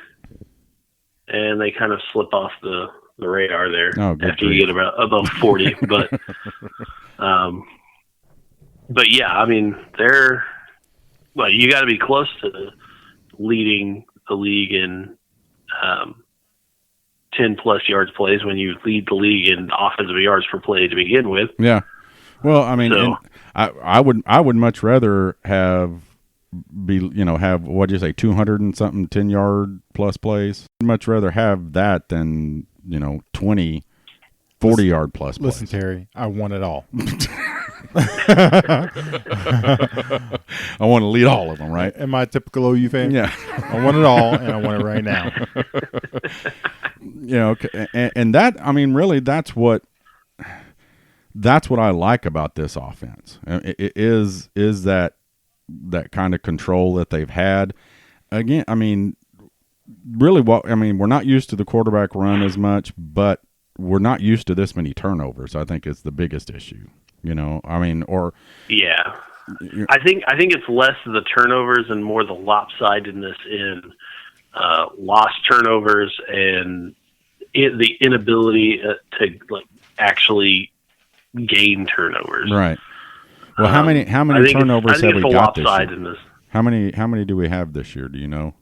and they kind of slip off the radar there after you get above 40. But yeah, I mean, you got to be close to leading the league in 10-plus yards plays when you lead the league in offensive yards per play to begin with. Yeah. Well, I mean, So, I would much rather have 200 and something 10-yard plus plays. I'd much rather have that than 20 40-yard plus plays. Listen, Terry, I want it all. I want to lead all of them, right? Am I a typical OU fan? Yeah. I want it all, and I want it right now. And that, I mean, really, that's what I like about this offense. It is that kind of control that they've had. Again, I mean, really, we're not used to the quarterback run as much, but we're not used to this many turnovers. I think is the biggest issue. Yeah. I think it's less of the turnovers and more the lopsidedness in lost turnovers and the inability to actually gain turnovers. Right. Well, how many turnovers have we got this year? How many do we have this year? Do you know?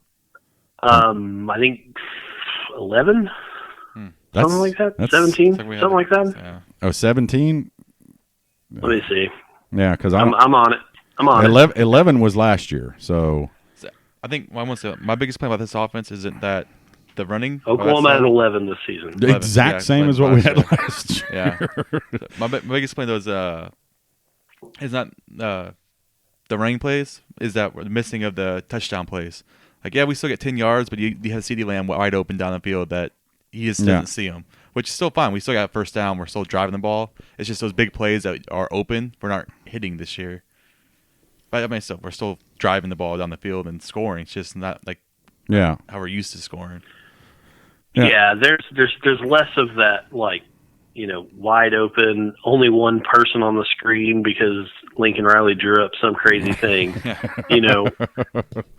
I think 11. Something like that. 17. Something like that. Yeah. Oh, 17? Let me see. Yeah, because I'm on it. 11 was last year, so I think my biggest point about this offense isn't that the running. Oklahoma had 11 this season. the exact same as what we had last year. Yeah. My biggest point though is not the running plays. Is that we're missing of the touchdown plays. Like, yeah, we still get 10 yards, but you have CeeDee Lamb wide open down the field that he just doesn't see him, which is still fine. We still got first down. We're still driving the ball. It's just those big plays that are open we're not hitting this year. But I mean, we're still driving the ball down the field and scoring. It's just not like how we're used to scoring. Yeah, there's less of that, wide open, only one person on the screen because Lincoln Riley drew up some crazy thing.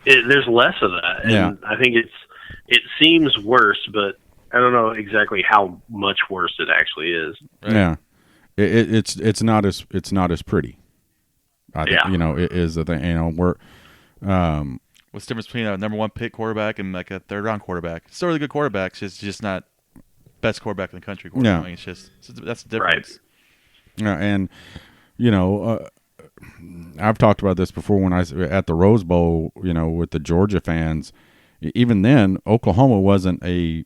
There's less of that, and I think it seems worse, but I don't know exactly how much worse it actually is. Right. Yeah, it's not as pretty. I think it is the thing. We're What's the difference between a number 1 pick quarterback and like a 3rd round quarterback? Still really good quarterbacks, just not best quarterback in the country. Yeah. I mean, that's the difference. Right. And I've talked about this before when I was at the Rose Bowl, with the Georgia fans. Even then, Oklahoma wasn't a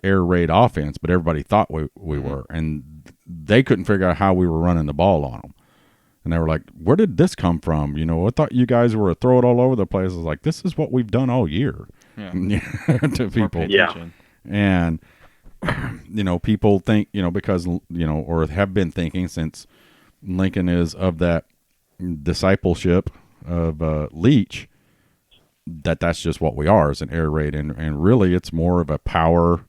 air raid offense, but everybody thought we were, and they couldn't figure out how we were running the ball on them. And they were like, "Where did this come from?" I thought you guys were throw it all over the place. I was like, "This is what we've done all year." Yeah. To people. Yeah. And people think because or have been thinking since Lincoln is of that discipleship of Leach, that's just what we are as an air raid, and really it's more of a power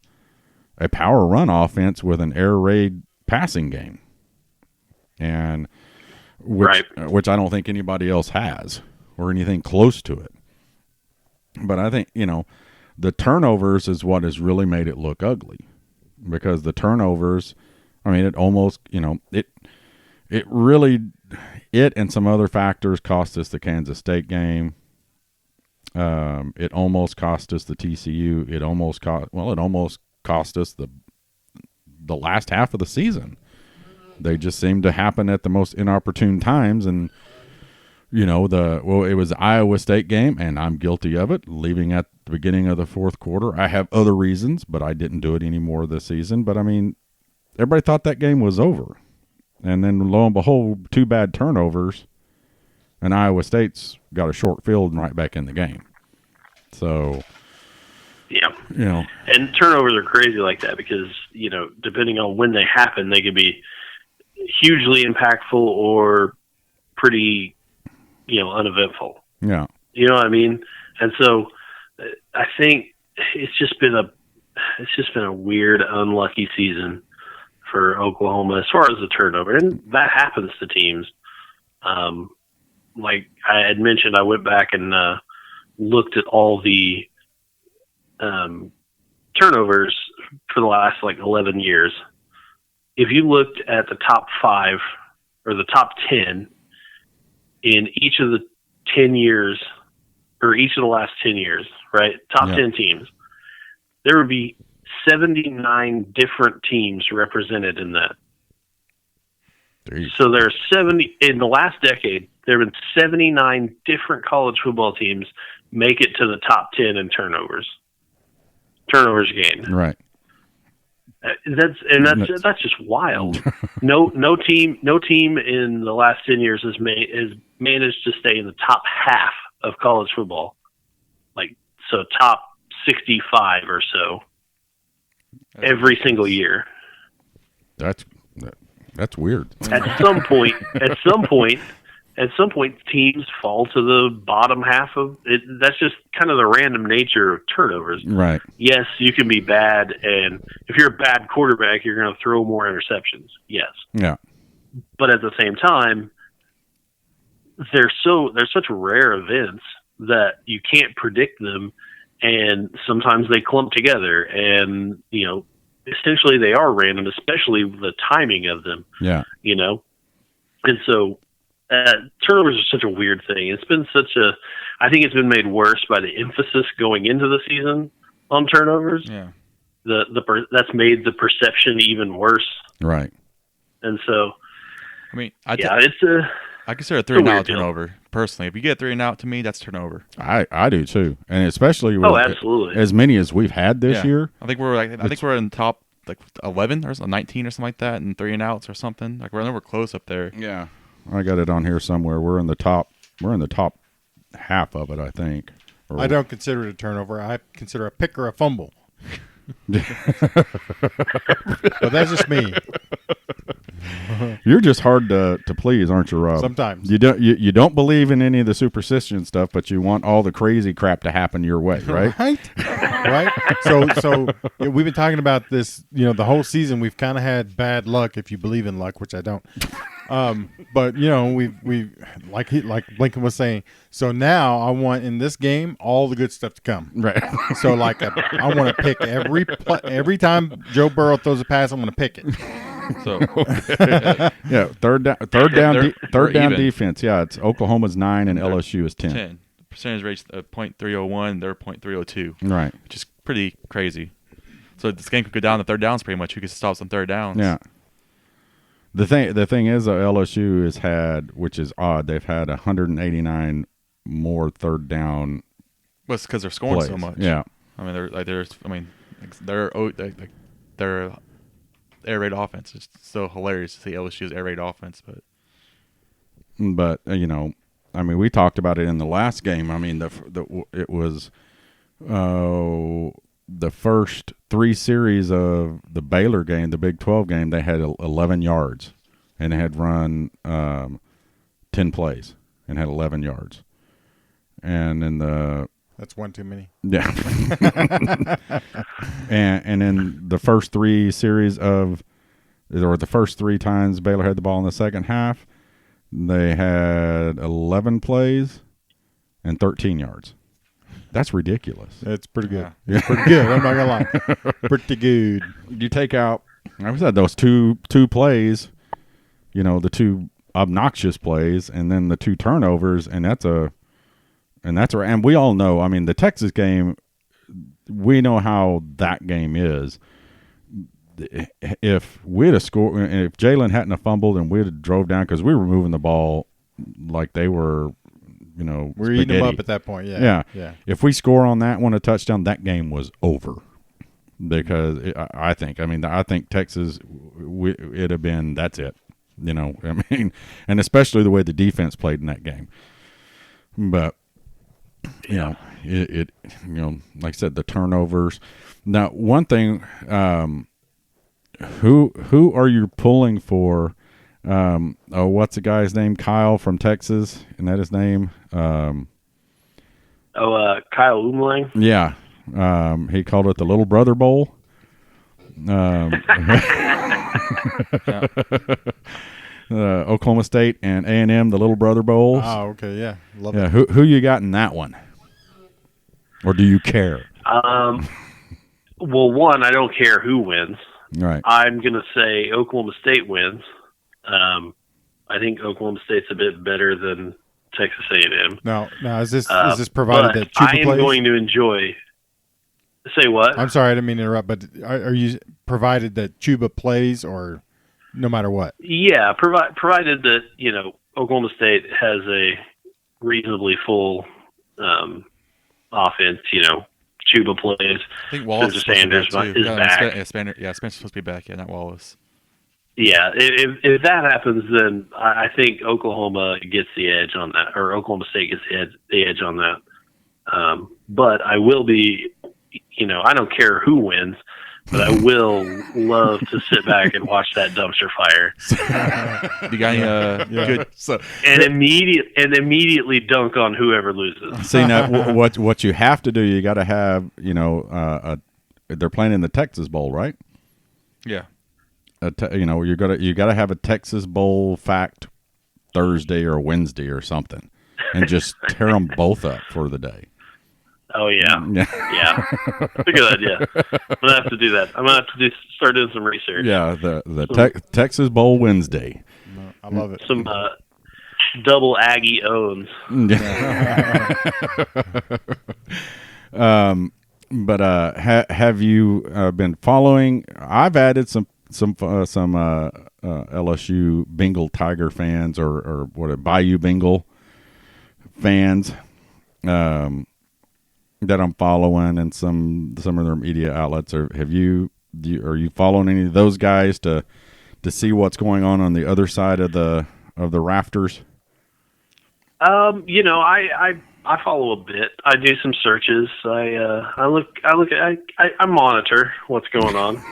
run offense with an air raid passing game, and which I don't think anybody else has or anything close to it. But I think the turnovers is what has really made it look ugly, because the turnovers, I mean, it almost it really and some other factors cost us the Kansas State game. It almost cost us the TCU. It almost cost us the last half of the season. They just seem to happen at the most inopportune times, and it was the Iowa State game, and I'm guilty of it, leaving at the beginning of the fourth quarter. I have other reasons, but I didn't do it anymore this season. But I mean, everybody thought that game was over, and then lo and behold, 2 bad turnovers. And Iowa State's got a short field and right back in the game. So, yeah. And turnovers are crazy like that because, depending on when they happen, they can be hugely impactful or pretty, uneventful. Yeah. You know what I mean? And so I think it's just been a weird, unlucky season for Oklahoma as far as the turnover. And that happens to teams. Like I had mentioned, I went back and looked at all the turnovers for the last 11 years. If you looked at the top 5 or the top 10 in each of the 10 years, or each of the last 10 years, right? Top 10 teams, there would be 79 different teams represented in that. So there are 70 in the last decade. There have been 79 different college football teams make it to the top 10 in turnovers gained. Right. That's just wild. No team in the last 10 years has managed to stay in the top half of college football. So top 65 or so every single year. That's weird. At some point, teams fall to the bottom half of it. That's just kind of the random nature of turnovers. Right. Yes, you can be bad, and if you're a bad quarterback, you're going to throw more interceptions. Yes. Yeah. But at the same time, they're such rare events that you can't predict them, and sometimes they clump together, and essentially they are random, especially the timing of them. Yeah. And so turnovers are such a weird thing. I think it's been made worse by the emphasis going into the season on turnovers. Yeah. That's made the perception even worse. Right. And so, I mean, I consider a 3-and-out turnover personally. If you get 3-and-out, to me, that's turnover. I do too, and especially with absolutely, as many as we've had this year. I think we're in top 11 or 19 or something like that, and 3-and-outs or something. We're close up there. Yeah, I got it on here somewhere. We're in the top half of it, I think. I don't consider it a turnover. I consider a pick or a fumble. But that's just me. You're just hard to please, aren't you, Rob? Sometimes. You don't believe in any of the superstition stuff, but you want all the crazy crap to happen your way, right? Right. So we've been talking about this. The whole season we've kind of had bad luck, if you believe in luck, which I don't. But we like Blinken was saying. So now I want in this game all the good stuff to come. Right. So I want to pick every time Joe Burrow throws a pass, I'm going to pick it. So Yeah, third down even. defense. Yeah, it's Oklahoma's 9 and LSU is 10. 10 percentage rate's .301. They're .302. Right. Which is pretty crazy. So this game could go down to third downs pretty much. Who could stop some third downs? Yeah. The thing is, LSU has had, which is odd, they've had 189 more third down. Well, it's because they're scoring plays. so much. Yeah. I mean, their air raid offense is so hilarious to see LSU's air raid offense, But we talked about it in the last game. I mean, it was the first 3 series of the Baylor game, the Big 12 game. They had 11 yards, and they had run 10 plays and had 11 yards. And in That's one too many. yeah, and in the first 3 series or the first 3 times Baylor had the ball in the second half, they had 11 plays and 13 yards. That's ridiculous. It's pretty good. Yeah. It's pretty good. I'm not gonna lie. Pretty good. You take out, like I said, those two plays, the 2 obnoxious plays, and then the 2 turnovers, and we all know. I mean, the Texas game, we know how that game is. If we'd have scored, if Jalen hadn't have fumbled and we'd have drove down, because we were moving the ball like they were, we're eating them up at that point. Yeah. If we score on that one a touchdown, that game was over. Because I think Texas, it'd have been, that's it. And especially the way the defense played in that game. But it like I said, the turnovers. Now, one thing, who are you pulling for? What's the guy's name? Kyle from Texas, isn't that his name? Kyle Umlang. Yeah. He called it the Little Brother Bowl. Oklahoma State and A&M, the Little Brother Bowls. Oh, okay, yeah, love Yeah, it. who you got in that one? Or do you care? Well, one, I don't care who wins. Right. I'm going to say Oklahoma State wins. I think Oklahoma State's a bit better than Texas A&M. Now is this provided that Chuba I am plays? going to enjoy. Say what? I'm sorry, I didn't mean to interrupt, but are you provided that Chuba plays or no matter what? Yeah, provided that Oklahoma State has a reasonably full offense. Chuba plays. I think Wallace Spencer Sanders is back. Spencer's supposed to be back. Yeah, not Wallace. Yeah, if that happens, then I think Oklahoma gets the edge on that, or Oklahoma State gets the edge on that. But I will be, I don't care who wins, but I will love to sit back and watch that dumpster fire. You got any good? And immediately dunk on whoever loses. See, now what you have to do, you got to have, they're playing in the Texas Bowl, right? Yeah. You got to have a Texas Bowl fact Thursday or Wednesday or something, and just tear them both up for the day. Oh yeah. Good idea. I'm gonna have to do that. I'm gonna have to start doing some research. Yeah, the Texas Bowl Wednesday. I love it. Some double Aggie owns. But have you been following? I've added some LSU Bengal Tiger fans or Bayou Bengal fans that I'm following, and some of their media outlets. Are you following any of those guys to see what's going on the other side of the rafters? I follow a bit. I do some searches. I monitor what's going on.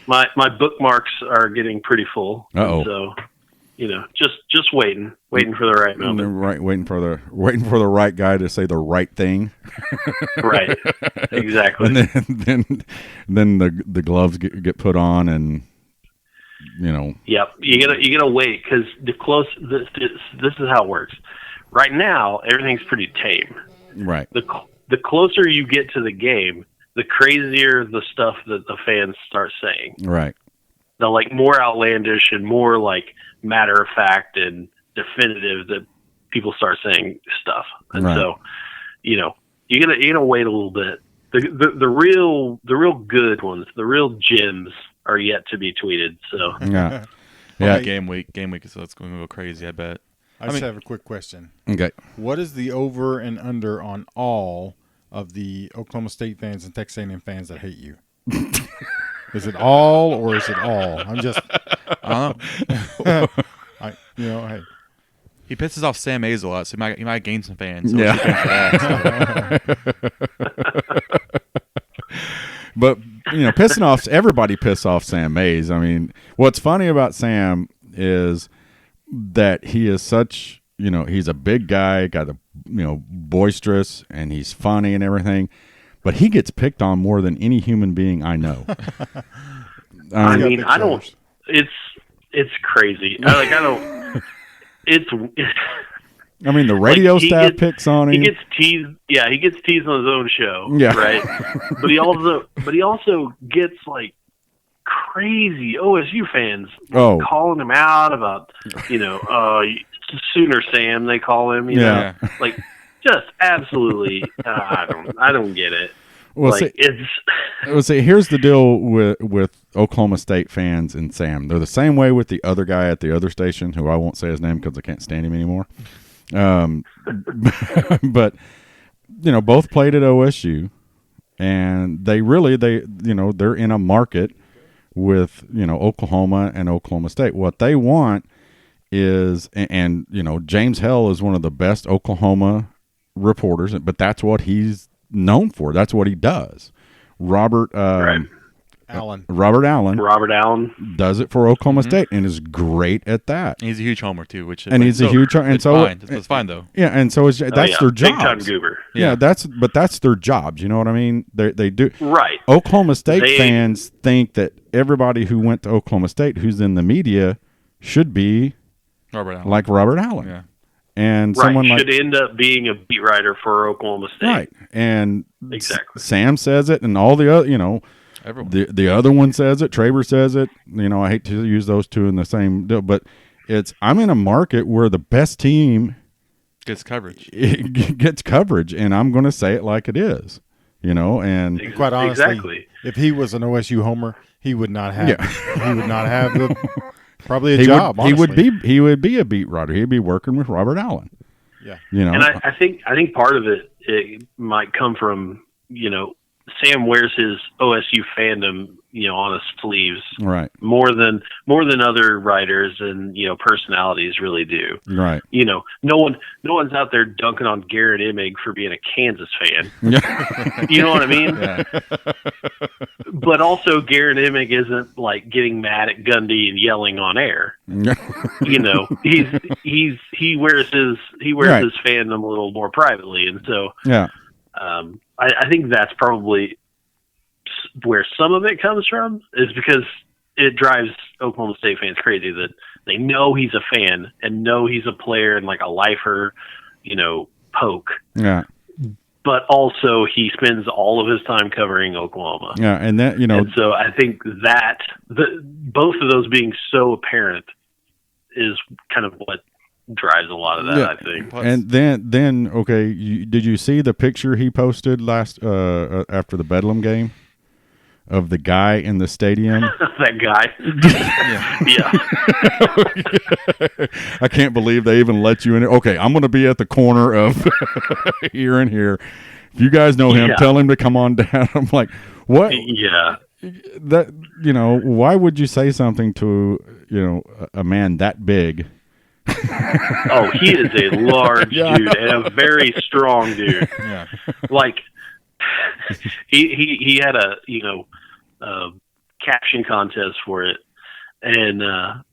my bookmarks are getting pretty full. Uh-oh. So, just waiting for the right moment. Right, waiting for the right guy to say the right thing. Right. Exactly. And then the gloves get put on, and Yep. You gotta wait, because this is how it works. Right now, everything's pretty tame. Right. The closer you get to the game, the crazier the stuff that the fans start saying. Right. The more outlandish and more matter of fact and definitive that people start saying stuff. And right. so, you gotta wait a little bit. The real good ones, the real gems, are yet to be tweeted. So yeah. Game week, so it's going to go crazy, I bet. I just have a quick question. Okay. What is the over and under on all of the Oklahoma State fans and Texas A&M fans that hate you? Is it all, or is it all? I'm just, I don't know. hey. He pisses off Sam Mays a lot, so he might gain some fans. So yeah. But pissing off everybody, piss off Sam Mays. I mean, what's funny about Sam is that he is such, he's a big guy, got a, boisterous, and he's funny and everything, but he gets picked on more than any human being I know. I don't. It's crazy. I don't. I mean, the radio staff picks on him. He gets teased. Yeah, he gets teased on his own show. Yeah. Right. but he also gets crazy OSU fans calling him out about Sooner Sam, they call him. You know, just absolutely. I don't get it. Well, here's the deal with Oklahoma State fans and Sam. They're the same way with the other guy at the other station, who I won't say his name because I can't stand him anymore. But both played at OSU, and they're in a market with Oklahoma and Oklahoma State. What they want is, and James Hell is one of the best Oklahoma reporters, but that's what he's known for. That's what he does. Robert Allen does it for Oklahoma State and is great at that. And he's a huge homer too, which is it's fine. It's fine though. Yeah, and so that's their job. Big time goober. Yeah, that's their jobs. You know what I mean? They do. Right. Oklahoma State fans think that everybody who went to Oklahoma State who's in the media should be like Robert Allen. Yeah. And someone should end up being a beat writer for Oklahoma State. Right. And exactly. Sam says it, and all the other, everyone. The other one says it. Traver says it. I hate to use those two in the same deal, but I'm in a market where the best team gets coverage. Gets coverage, and I'm going to say it like it is. And quite honestly, if he was an OSU homer, he would not have. He would not have probably a job. He would be a beat writer. He'd be working with Robert Allen. Yeah. And I think part of it might come from Sam wears his OSU fandom on his sleeves, right? More than other writers and personalities really do, right? No one's out there dunking on Garrett Emig for being a Kansas fan. You know what I mean? Yeah. But also Garrett Emig isn't getting mad at Gundy and yelling on air. He wears his fandom a little more privately, and so I think that's probably where some of it comes from, is because it drives Oklahoma State fans crazy that they know he's a fan and know he's a player and a lifer, poke. Yeah. But also he spends all of his time covering Oklahoma. Yeah, and that And so I think that both of those being so apparent is kind of what drives a lot of that, I think. And then okay, did you see the picture he posted last after the Bedlam game of the guy in the stadium? That guy. Yeah. I can't believe they even let you in. Okay, I'm going to be at the corner of here and here. If you guys know him, tell him to come on down. I'm like, what? Yeah. That why would you say something to a man that big? Oh, he is a large dude and a very strong dude. Yeah. He had a caption contest for it, and that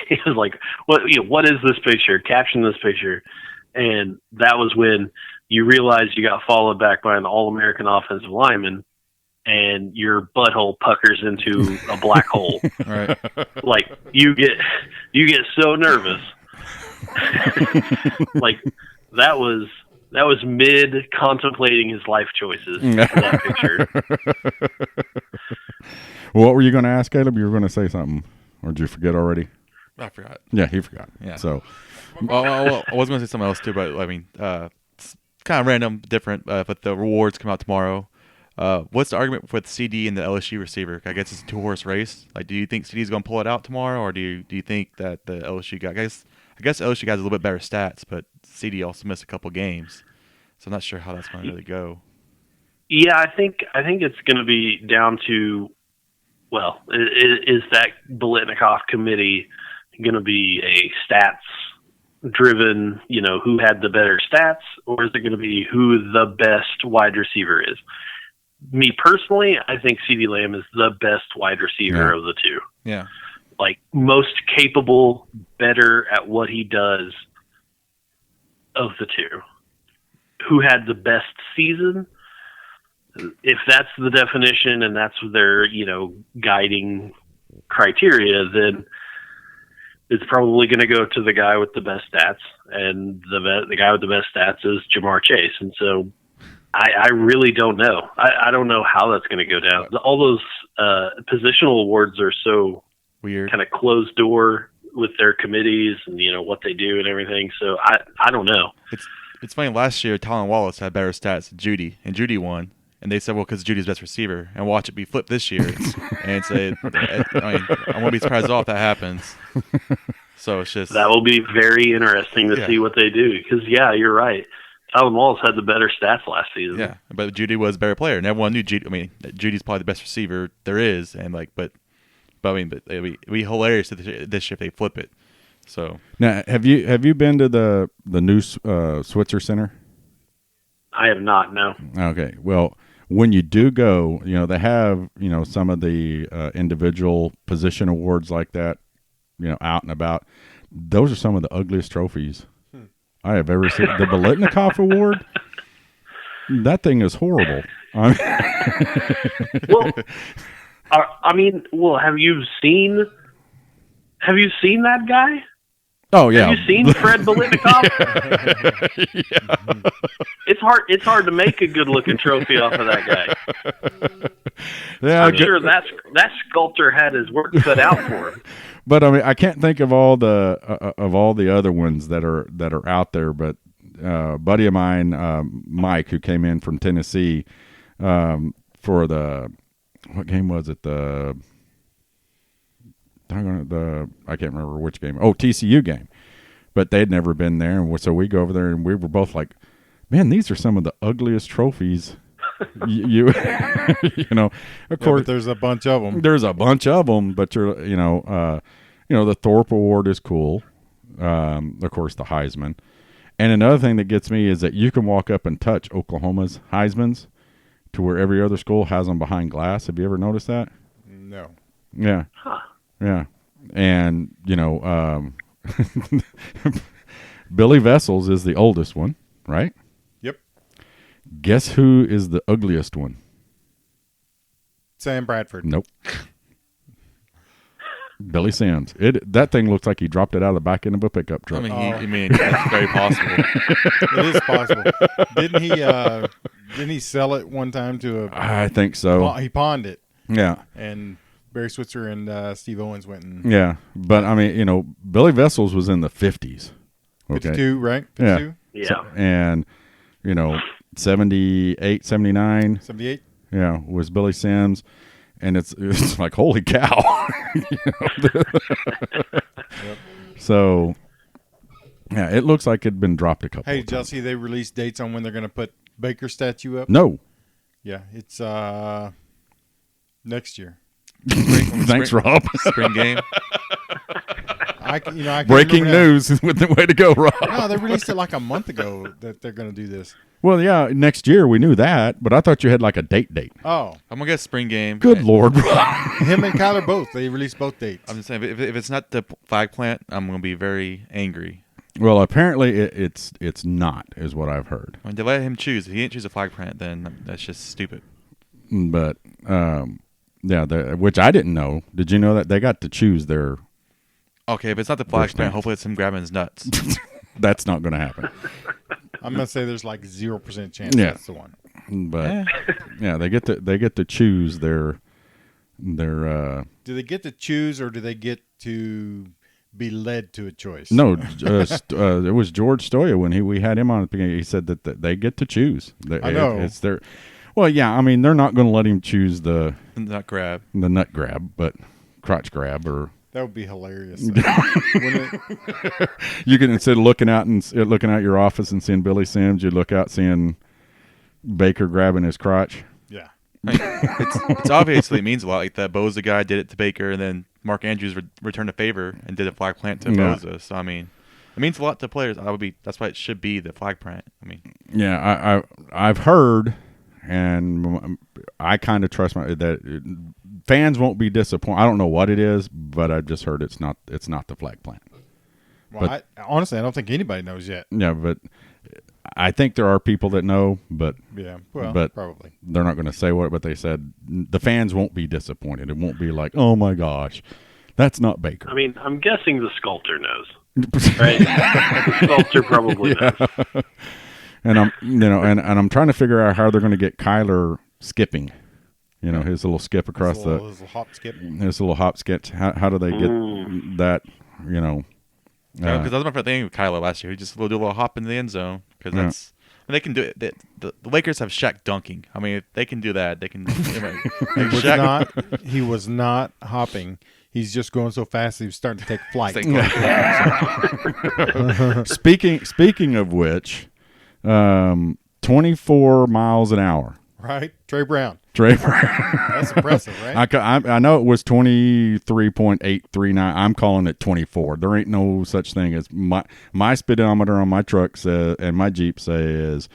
it was like, what is this picture? Caption this picture, and that was when you realized you got followed back by an All-American offensive lineman, and your butthole puckers into a black hole. Right. Like you get so nervous. Like that was mid contemplating his life choices for that picture. Well, what were you going to ask, Caleb? You were going to say something, or did you forget already? I forgot. Yeah, he forgot. Yeah. So, well, I was going to say something else too, but I mean, it's kind of random, different. But the rewards come out tomorrow. What's the argument with CD and the LSU receiver? I guess it's a 2-horse race. Like, do you think CD's going to pull it out tomorrow, or do you think that the LSU guy? I guess LSU guys a little bit better stats, but CD also missed a couple games, so I'm not sure how that's going to really go. Yeah, I think it's going to be down to, well, is that Biletnikoff committee going to be a stats driven, who had the better stats, or is it going to be who the best wide receiver is? Me personally, I think CeeDee Lamb is the best wide receiver of the two. Yeah. Like most capable, better at what he does of the two. Who had the best season? If that's the definition and that's their, guiding criteria, then it's probably going to go to the guy with the best stats, and the guy with the best stats is Jamar Chase. And so I really don't know. I don't know how that's going to go down. All those positional awards are so weird, kind of closed door with their committees and what they do and everything. So I don't know. It's funny. Last year, Talon Wallace had better stats than Judy, and Judy won. And they said, well, because Judy's best receiver. And watch it be flipped this year. And say, I won't be surprised at all if that happens. So it's just... That will be very interesting to see what they do. Because, you're right. Talon Wallace had the better stats last season. Yeah, but Judy was a better player. And everyone knew Judy. I mean, Judy's probably the best receiver there is. And but it'd be hilarious this year if they flip it. So now, have you been to the new Switzer Center? I have not. No. Okay. Well, when you do go, they have some of the individual position awards like that, out and about. Those are some of the ugliest trophies I have ever seen. The Biletnikoff Award, that thing is horrible. Well, have you seen that guy? Oh yeah. Have you seen Fred Biletnikoff? Yeah. It's hard to make a good looking trophy off of that guy. Yeah, I'm sure that sculptor had his work cut out for him. But I mean, I can't think of all the other ones that are out there. But a buddy of mine, Mike, who came in from Tennessee for what game was it? I can't remember which game. Oh, TCU game. But they'd never been there, and so we go over there, and we were both like, "Man, these are some of the ugliest trophies." Of course, but there's a bunch of them. There's a bunch of them, but the Thorpe Award is cool. Of course, the Heisman, and another thing that gets me is that you can walk up and touch Oklahoma's Heisman's, to where every other school has them behind glass. Have you ever noticed that? No. Yeah. Huh. Yeah. And, Billy Vessels is the oldest one, right? Yep. Guess who is the ugliest one? Sam Bradford. Nope. Billy Sands. That thing looks like he dropped it out of the back end of a pickup truck. I mean, that's very possible. It is possible. Didn't he sell it one time to I think so. He pawned it. Yeah. And Barry Switzer and Steve Owens went and... Yeah. But, I mean, Billy Vessels was in the 50s. Okay. 52, right? 52? Yeah. So, and, 78, 79. 78? Yeah, was Billy Sims. And it's like, holy cow. Yep. So, yeah, it looks like it'd been dropped a couple Hey, of did y'all times. see they released dates on when they're going to put Baker's statue up? No. Yeah, it's next year. Thanks, Rob. Spring game. I can Breaking remember news with the way to go, Rob. No, they released it like a month ago that they're going to do this. Well, yeah, next year we knew that, but I thought you had like a date. Oh, I'm gonna guess spring game. Good Lord, Rob. him and Kyler both. They released both dates. I'm just saying, if it's not the flag plant, I'm gonna be very angry. Well, apparently it's not, is what I've heard. I mean, to let him choose. If he didn't choose a flag plant, then that's just stupid. But yeah, which I didn't know. Did you know that they got to choose their? Okay, if it's not the flag Worst plant, things. hopefully it's him grabbing his nuts. That's not going to happen. I'm going to say there's like 0% chance Yeah. that's the one. But yeah, they get to choose their. Do they get to choose or do they get to be led to a choice? No, it was George Stoya when we had him on at the beginning. He said that they get to choose. I know. It's their. Well, yeah, I mean they're not going to let him choose the Nut grab. nut grab, but crotch grab or. That would be hilarious. Wouldn't it? You can, instead of looking out your office and seeing Billy Sims, you look out seeing Baker grabbing his crotch. Yeah. I mean, it's obviously means a lot. Like that Boza guy did it to Baker, and then Mark Andrews returned a favor and did a flag plant to Yeah. Boza. So I mean, it means a lot to players. That's why it should be the flag plant. I mean, Yeah, I've heard, and I kind of trust that fans won't be disappointed. I don't know what it is, but I've just heard it's not the flag plant. Well, honestly, I don't think anybody knows yet. Yeah, but I think there are people that know, but Yeah, well, but probably. they're not going to say what. But they said the fans won't be disappointed. It won't be like, oh my gosh, that's not Baker. I mean, I'm guessing the sculptor knows, right? The sculptor probably knows. And I'm trying to figure out how they're going to get Kyler skipping. You know, his little skip across His little hop skip. his little hop skip. How do they get that? You know, because that was my favorite thing with Kyler last year. He just will do a little hop in the end zone because that's. I mean, they can do it. The Lakers have Shaq dunking. I mean, if they can do that, they can. He was not hopping. He's just going so fast he was starting to take flight. Speaking of which, 24 miles an hour. Right? Trey Brown. That's impressive, right? I know it was 23.839. I'm calling it 24. There ain't no such thing as my speedometer on my truck says, and my Jeep says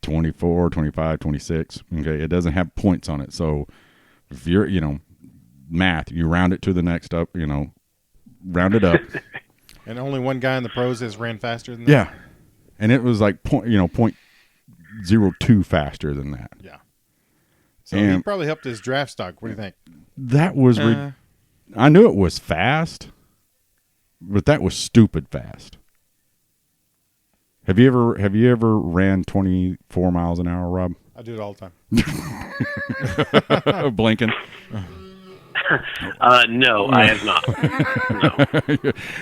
24, 25, 26. Okay, it doesn't have points on it. So if you're, math, you round it to the next up, round it up. And only one guy in the pros has ran faster than that? Yeah. And it was like .02 faster than that. Yeah. So he And probably helped his draft stock. What do you think? that was I knew it was fast, but that was stupid fast. Have you ever ran 24 miles an hour, Rob? I do it all the time. Blinking. No, I have not.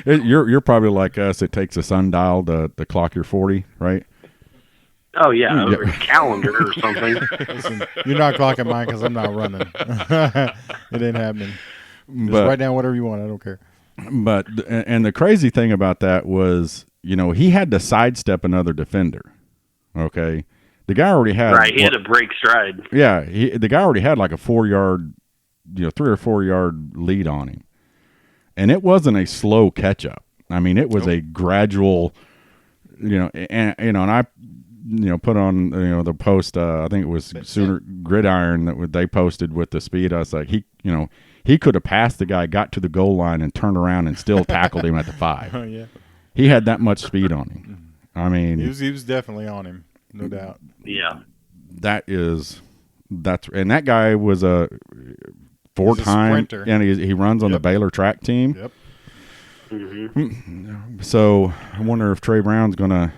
No. You're probably like us. It takes a sundial to clock your 40, right? Oh yeah, or a calendar or something. Listen, you're not clocking mine because I'm not running. It ain't happening. Just write down whatever you want. I don't care. But and the crazy thing about that was, he had to sidestep another defender. Okay, the guy already had He had to break stride. Yeah, the guy already had like a 4-yard, 3 or 4 yard lead on him, and it wasn't a slow catch up. I mean, it was a gradual, and I. Put on the post. I think it was Sooner Gridiron that they posted with the speed. I was like, he could have passed the guy, got to the goal line, and turned around and still tackled him at the 5. Oh yeah, he had that much speed on him. I mean, he was definitely on him, no doubt. Yeah, and that guy was a 4-time sprinter. and he runs on the Baylor track team. Yep. Mm-hmm. So I wonder if Trey Brown's gonna.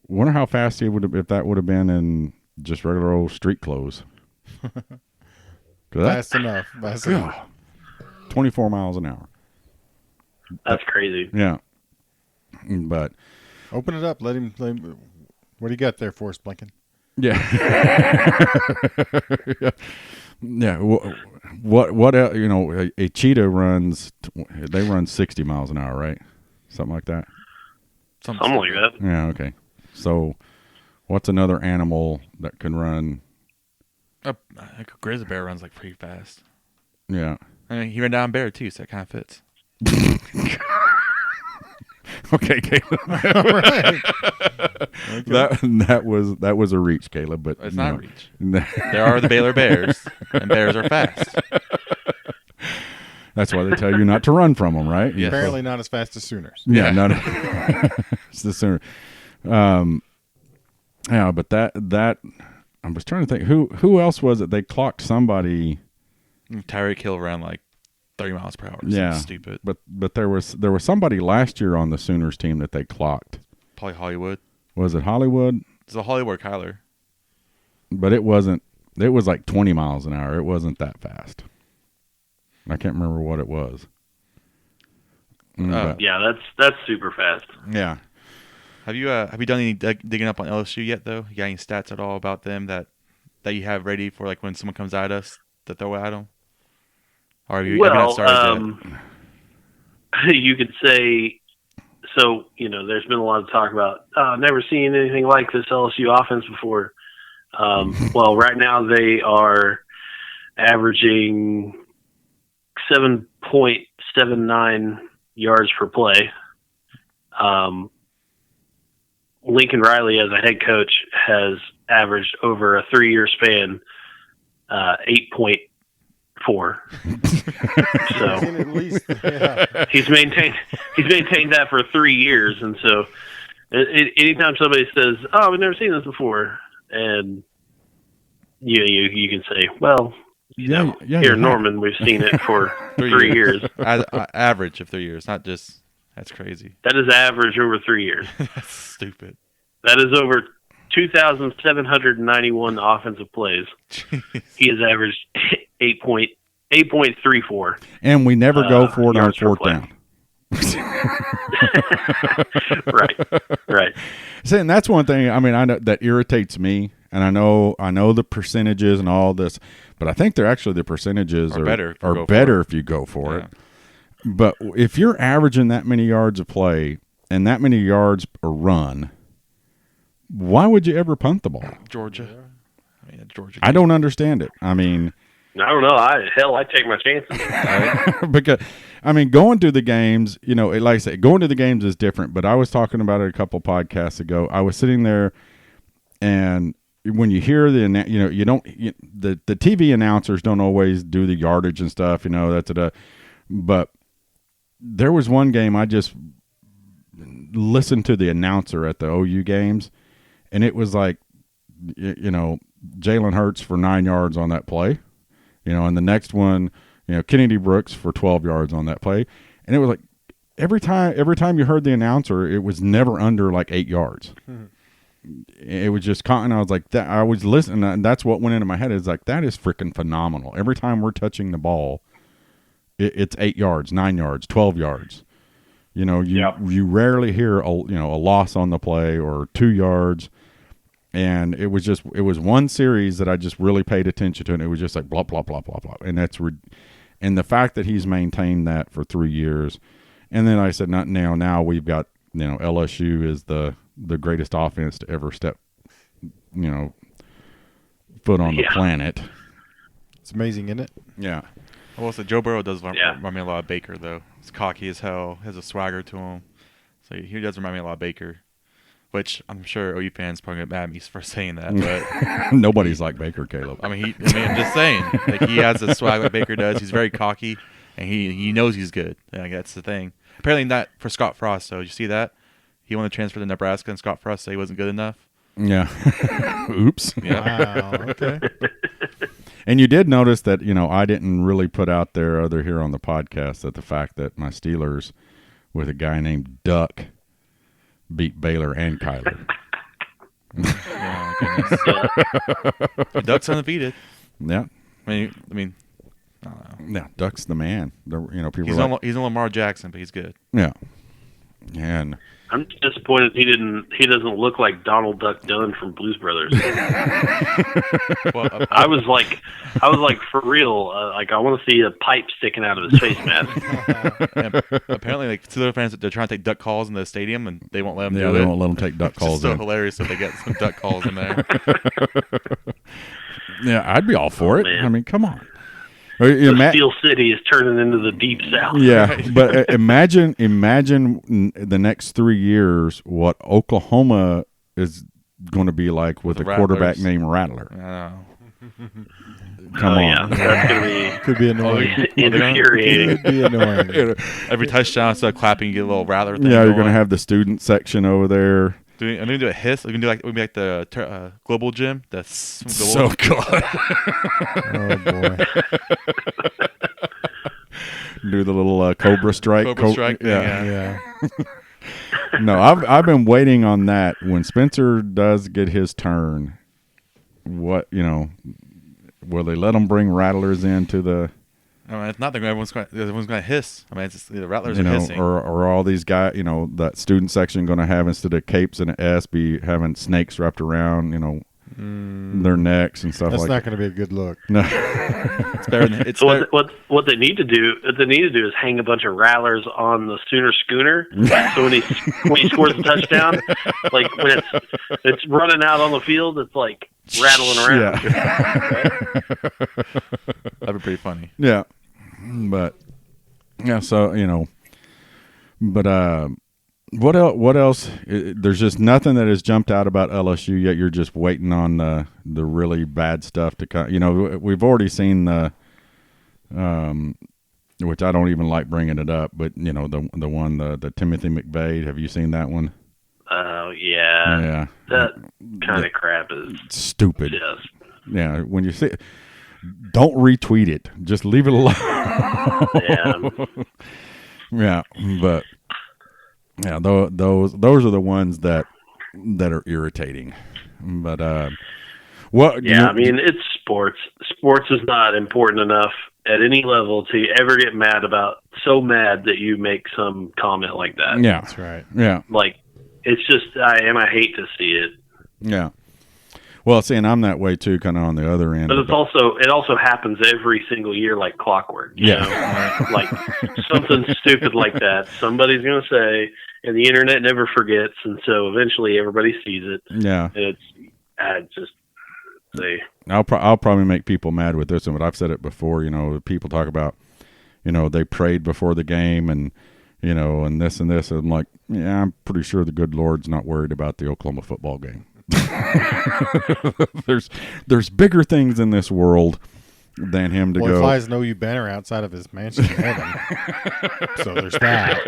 Wonder how fast he would have if that would have been in just regular old street clothes. Fast enough. 24 miles an hour. That's crazy. Yeah, but open it up. Let him. What do you got there for us, Blinken? yeah, yeah. What a cheetah runs. They run 60 miles an hour, right? Something like that. Something like that. Yeah. Okay. So, what's another animal that can run? I think a grizzly bear runs like pretty fast. Yeah. I mean, he ran down bear too, so that kind of fits. Okay, Caleb. Right. That was a reach, Caleb. But It's not a reach. There are the Baylor Bears, and Bears are fast. That's why they tell you not to run from them, right? Yes. Apparently not as fast as Sooners. Yeah, no. It's the Sooner. Yeah, but that I was trying to think who else was it? They clocked somebody. Tyreek Hill ran like 30 miles per hour. Yeah, Stupid. But there was somebody last year on the Sooners team that they clocked. Probably Hollywood. Was it Hollywood? It's a Hollywood Kyler. But it wasn't. It was like 20 miles an hour. It wasn't that fast. I can't remember what it was. Yeah, that's super fast. Yeah. Have you done any digging up on LSU yet though? You got any stats at all about them that you have ready for like when someone comes at us to throw at them? Or have you not started yet? You could say so. There's been a lot of talk about never seen anything like this LSU offense before. Well, right now they are averaging 7.79 yards per play. Lincoln Riley, as a head coach, has averaged over a 3-year span 8.4. So At least, yeah. he's maintained that for 3 years, and so anytime somebody says, "Oh, we've never seen this before," and you can say, "Well, here in Norman, we've seen it for 3 years." Average of 3 years, not just. That's crazy. That is average over 3 years. That's stupid. That is over 2,791 offensive plays. Jeez. He has averaged 8.34. And we never go for it on yards per fourth play. down. Right. See, and that's one thing. I mean, I know that irritates me, and I know the percentages and all this, but I think the percentages are better if you go for Yeah. it. But if you're averaging that many yards of play and that many yards a run, why would you ever punt the ball? Georgia. Georgia. I don't understand it. I mean, I don't know. I take my chances. because going to the games, like I said, going to the games is different. But I was talking about it a couple podcasts ago. I was sitting there, and when you hear the TV announcers don't always do the yardage and stuff. But there was one game I just listened to the announcer at the OU games, and it was like, Jalen Hurts for 9 yards on that play, and the next one, Kennedy Brooks for 12 yards on that play. And it was like every time you heard the announcer, it was never under like 8 yards. It was just caught, and I was like, that. I was listening, and that's what went into my head. Is like, that is freaking phenomenal. Every time we're touching the ball, it's 8 yards, 9 yards, 12 yards. You rarely hear a loss on the play or 2 yards. And it was one series that I just really paid attention to, and it was just like blah blah blah blah blah. And and the fact that he's maintained that for 3 years, and then I said, not now we've got LSU is the greatest offense to ever step foot on the planet. It's amazing, isn't it? Yeah. Well, so Joe Burrow does remind me a lot of Baker, though. He's cocky as hell, has a swagger to him. So he does remind me a lot of Baker, which I'm sure OU fans probably get mad at me for saying that. But nobody's like Baker, Caleb. I'm just saying. Like, he has a swag like Baker does. He's very cocky, and he knows he's good. Like, that's the thing. Apparently not for Scott Frost, though. Did you see that? He wanted to transfer to Nebraska, and Scott Frost said he wasn't good enough. Yeah. Oops. Yeah. Wow. Okay. And you did notice that, I didn't really put out there other here on the podcast that the fact that my Steelers with a guy named Duck beat Baylor and Kyler. Oh, goodness. The Duck's undefeated. Yeah. I mean, I don't know. Yeah, Duck's the man. People He's no Lamar Jackson, but he's good. Yeah. And I'm disappointed he doesn't look like Donald Duck Dunn from Blues Brothers. Well, I was like, for real. I want to see a pipe sticking out of his face mask. apparently, like Steelers fans, they're trying to take duck calls in the stadium, and they won't let them do it. they won't let them take duck calls. It's just so hilarious if they get some duck calls in there. Yeah, I'd be all for it. Man. I mean, come on. The Steel City is turning into the Deep South. Yeah, but imagine the next 3 years what Oklahoma is going to be like with a quarterback named Rattler. Come on. Yeah, that's going to be Could be annoying. infuriating. Could be annoying. Every touchdown, instead of clapping, you get a little Rattler thing. Yeah, you're going to have the student section over there. I'm going to do a hiss. We're going to do like the global gym. That's So good. Oh boy. Do the little Cobra Strike. Cobra Strike thing, Yeah. No, I've been waiting on that. When Spencer does get his turn, will they let him bring rattlers into the? I mean, it's not that everyone's going to hiss. I mean, it's just, the rattlers are hissing. Or all these guys, that student section going to have, instead of capes and an S, be having snakes wrapped around, their necks and stuff. That's like not going to be a good look. No. It's better than it's. So what they need to do? What they need to do is hang a bunch of rattlers on the Sooner schooner. So when he scores a touchdown, like when it's running out on the field, it's like rattling around. Yeah. That'd be pretty funny. Yeah, but yeah. So but what else? What else? There's just nothing that has jumped out about LSU yet. You're just waiting on the really bad stuff to come. We've already seen the, which I don't even like bringing it up, but the one the Timothy McVeigh. Have you seen that one? Oh yeah. Yeah. That kind of crap is stupid. Yes. Yeah. When you see, don't retweet it. Just leave it alone. Yeah. Yeah, but. Yeah, those are the ones that are irritating. But what? Yeah, I mean, it's sports. Sports is not important enough at any level to ever get so mad that you make some comment like that. Yeah, That's right. Yeah, like it's just I hate to see it. Yeah. Well, see, and I'm that way too, kind of on the other end. But it also happens every single year, like clockwork. You know? Like something stupid like that, somebody's going to say, and the internet never forgets, and so eventually everybody sees it. Yeah, and I'll probably make people mad with this one, but I've said it before. People talk about, they prayed before the game, and and this and this. And I'm like, yeah, I'm pretty sure the good Lord's not worried about the Oklahoma football game. There's bigger things in this world than him to go. He flies no you banner outside of his mansion in heaven. So there's that.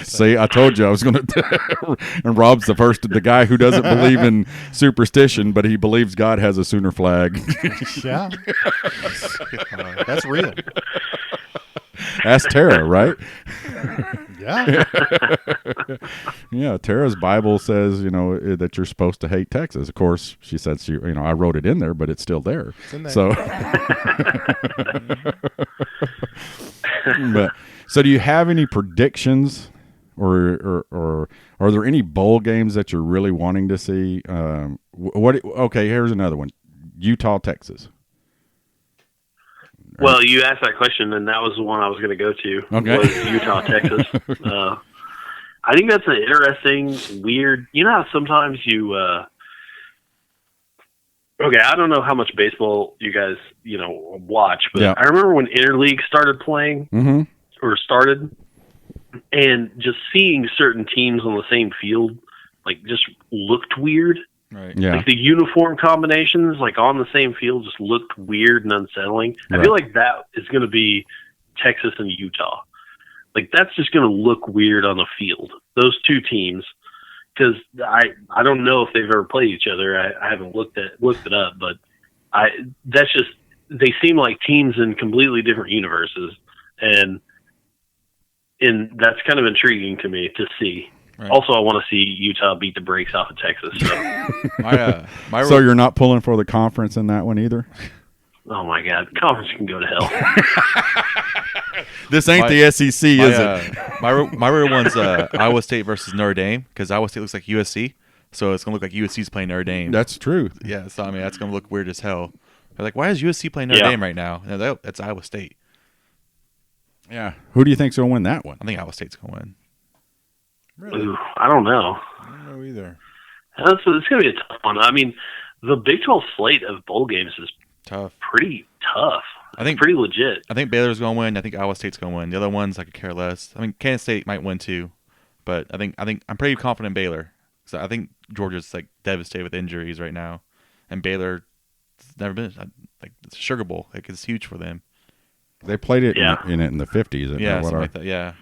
See, I told you I was going to. And Rob's the guy who doesn't believe in superstition, but he believes God has a Sooner flag. Yeah, that's real. Ask Tara, right? Yeah. Yeah, Tara's Bible says, that you're supposed to hate Texas. Of course, she said I wrote it in there, but it's still there. It's in there. So do you have any predictions or are there any bowl games that you're really wanting to see? Okay, here's another one. Utah, Texas. Well, you asked that question, and that was the one I was going to go to. Okay. Was Utah, Texas. I think that's an interesting, weird. You know how sometimes you. Okay, I don't know how much baseball you guys watch, but yeah. I remember when Interleague started playing or started, and just seeing certain teams on the same field just looked weird. Right. Yeah. Like the uniform combinations, on the same field, just looked weird and unsettling. Right. I feel like that is going to be Texas and Utah. That's just going to look weird on the field. Those two teams, because I don't know if they've ever played each other. I haven't looked it up, but they seem like teams in completely different universes, and that's kind of intriguing to me to see. Right. Also, I want to see Utah beat the brakes off of Texas. So. So you're not pulling for the conference in that one either? Oh, my God. Conference can go to hell. This ain't the SEC, is it? My real one's Iowa State versus Notre Dame, because Iowa State looks like USC, so it's going to look like USC's playing Notre Dame. That's true. Yeah, so that's going to look weird as hell. They're like, why is USC playing Notre Dame right now? No, that's Iowa State. Yeah. Who do you think's going to win that one? I think Iowa State's going to win. Really? Ooh, I don't know. I don't know either. It's going to be a tough one. I mean, the Big 12 slate of bowl games is Tough. pretty tough. I think pretty legit. I think Baylor's going to win. I think Iowa State's going to win. The other ones I could care less. I mean, Kansas State might win too, but I think I'm pretty confident in Baylor. So I think Georgia's like devastated with injuries right now, and Baylor's never been like it's a Sugar Bowl. Like it's huge for them. They played it Yeah. in the 50s. Yeah, something like that. Yeah,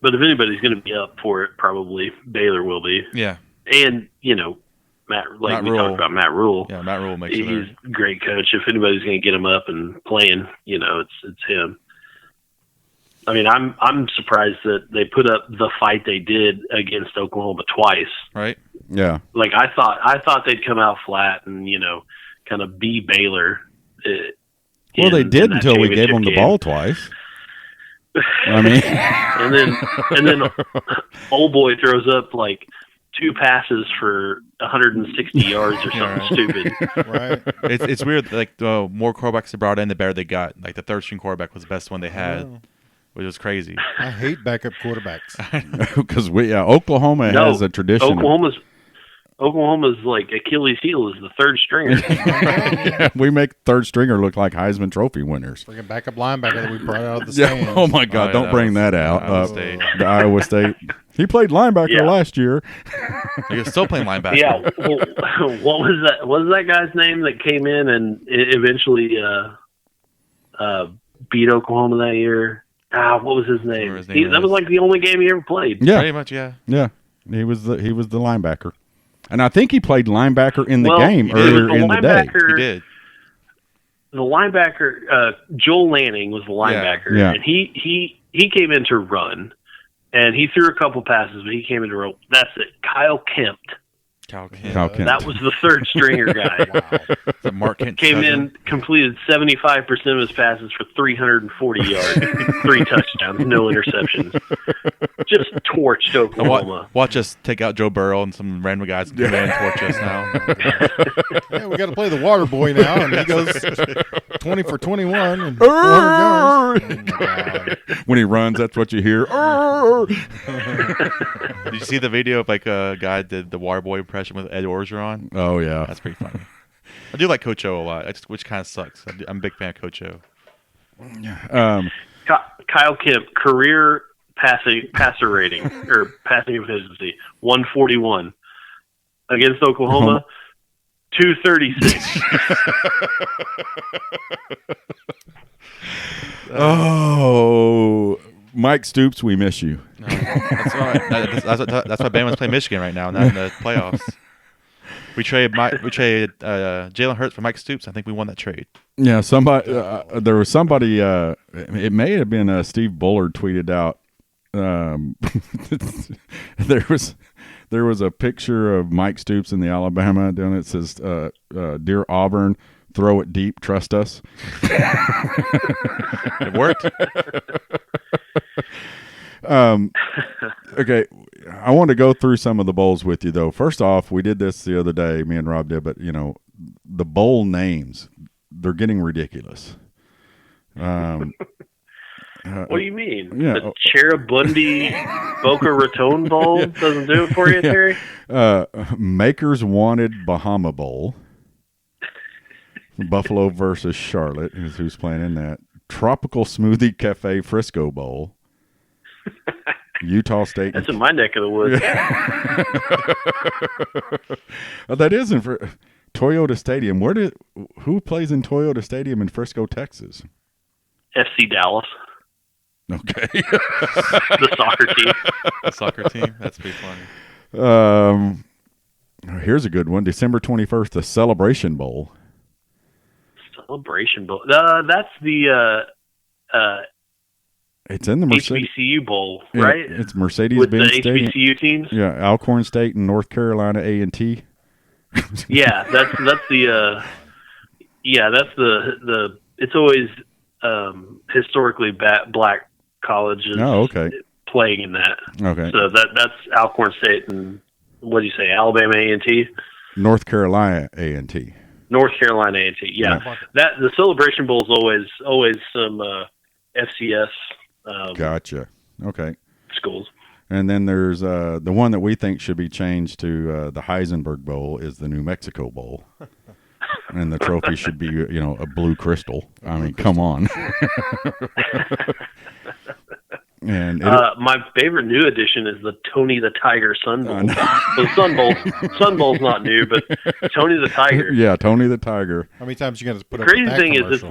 But if anybody's going to be up for it, probably Baylor will be. yeah, And Matt Matt we Rule. talked about Matt Rule. yeah. Matt Rule makes He's it. a great coach. If anybody's going to get him up and playing, it's him. I mean, I'm surprised that they put up the fight they did against Oklahoma twice. Right? Yeah. Like I thought they'd come out flat and kind of be Baylor. Well, they did in that until we gave them the championship ball twice. I mean, and then old boy throws up like 2 passes for 160 yards or something stupid. Right. It's weird. Like the more quarterbacks they brought in, the better they got. Like the third string quarterback was the best one they had, which was crazy. I hate backup quarterbacks. because Oklahoma No, has a tradition. Oklahoma's like Achilles heel is the third stringer. Yeah, we make third stringer look like Heisman Trophy winners. Freaking backup linebacker that we brought out of the Yeah. stands. Oh my God! yeah, Don't that bring was that out. Iowa State. The Iowa State. He played linebacker Yeah. last year. You're still playing linebacker. Yeah, what was that? What was that guy's name that came in and eventually beat Oklahoma that year? What was his name? Whatever his name That was is. like the only game he ever played. Yeah, Pretty much, yeah. yeah. He was the linebacker, and I think he played linebacker in the Well, game it was earlier the in the day. He did. The linebacker, Joel Lanning was the linebacker, Yeah. and he came in to run, and he threw a couple passes, but he came in to roll. That's it. Kyle Kemp. Kyle Kent. Kyle Kent. That was the third stringer guy. Is that Mark Kent Came in, completed 75% of his passes for 340 yards, 3 touchdowns, no interceptions. Just torched Oklahoma. Watch us take out Joe Burrow and some random guys come in and torch us now. Yeah, we got to play the water boy now, and he goes 20 for 21 and 400 yards. Oh my God. When he runs, that's what you hear. Did you see the video of like a guy did the water boy impression with Ed Orgeron? Oh yeah, That's pretty funny. I do like Coach O a lot, which kind of sucks. I'm a big fan of Coach O. Kyle Kemp, career passer rating or passing efficiency 141 against Oklahoma. 236. Oh, Mike Stoops, we miss you. No, that's why Bama's playing Michigan right now, not in the playoffs. We traded Jalen Hurts for Mike Stoops. I think we won that trade. Yeah, somebody. There was somebody. It may have been Steve Bullard tweeted out. There was a picture of Mike Stoops in the Alabama, and it says, "Dear Auburn, throw it deep, trust us." It worked. Okay, I want to go through some of the bowls with you, though. First off, we did this the other day, me and Rob did, but, the bowl names, they're getting ridiculous. What do you mean? yeah. The Cheribundi Boca Raton Bowl doesn't do it for you, Terry? Makers Wanted Bahama Bowl. Buffalo versus Charlotte is who's playing in that. Tropical Smoothie Cafe Frisco Bowl. Utah State. That's in my neck of the woods. That isn't for Toyota Stadium. Who plays in Toyota Stadium in Frisco, Texas? FC Dallas, Okay. the soccer team. The soccer team. That's pretty funny. Here's a good one. December 21st, the Celebration Bowl. Celebration Bowl. That's the It's in the Mercedes. HBCU Bowl, Yeah, right? it's With the Mercedes-Benz Stadium. HBCU teams. Yeah, Alcorn State and North Carolina A&T. Yeah, that's the it's always historically black colleges Oh, okay. playing in that. Okay. So that's Alcorn State and what do you say, Alabama A&T, North Carolina A&T. North Carolina A&T. Yeah, that the Celebration Bowl is always some FCS Gotcha. Okay. schools. And then there's the one that we think should be changed to the Heisenberg Bowl is the New Mexico Bowl. and the trophy should be, a blue crystal. I mean, come on. And my favorite new addition is the Tony the Tiger Sun Bowl. The Sun Bowl's not new, but Tony the Tiger. Yeah, Tony the Tiger. How many times you got to put The up with crazy that thing is commercial?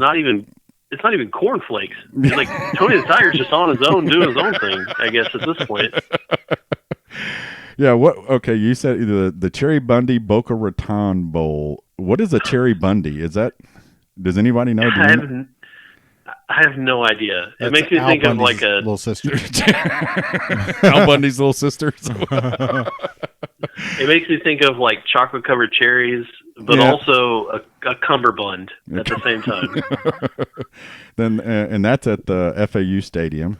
it's not even cornflakes. It's like Tony the Tiger's just on his own doing his own thing, I guess, at this point. Yeah, okay, you said either the Cherry Bundy Boca Raton Bowl. What is a Cherry Bundy? Does anybody know? I have no idea. That's it makes me Al think Bundy's of like a little sister. Al Bundy's little sisters. It makes me think of like chocolate covered cherries, but also a cummerbund at the same time. Then and that's at the FAU Stadium,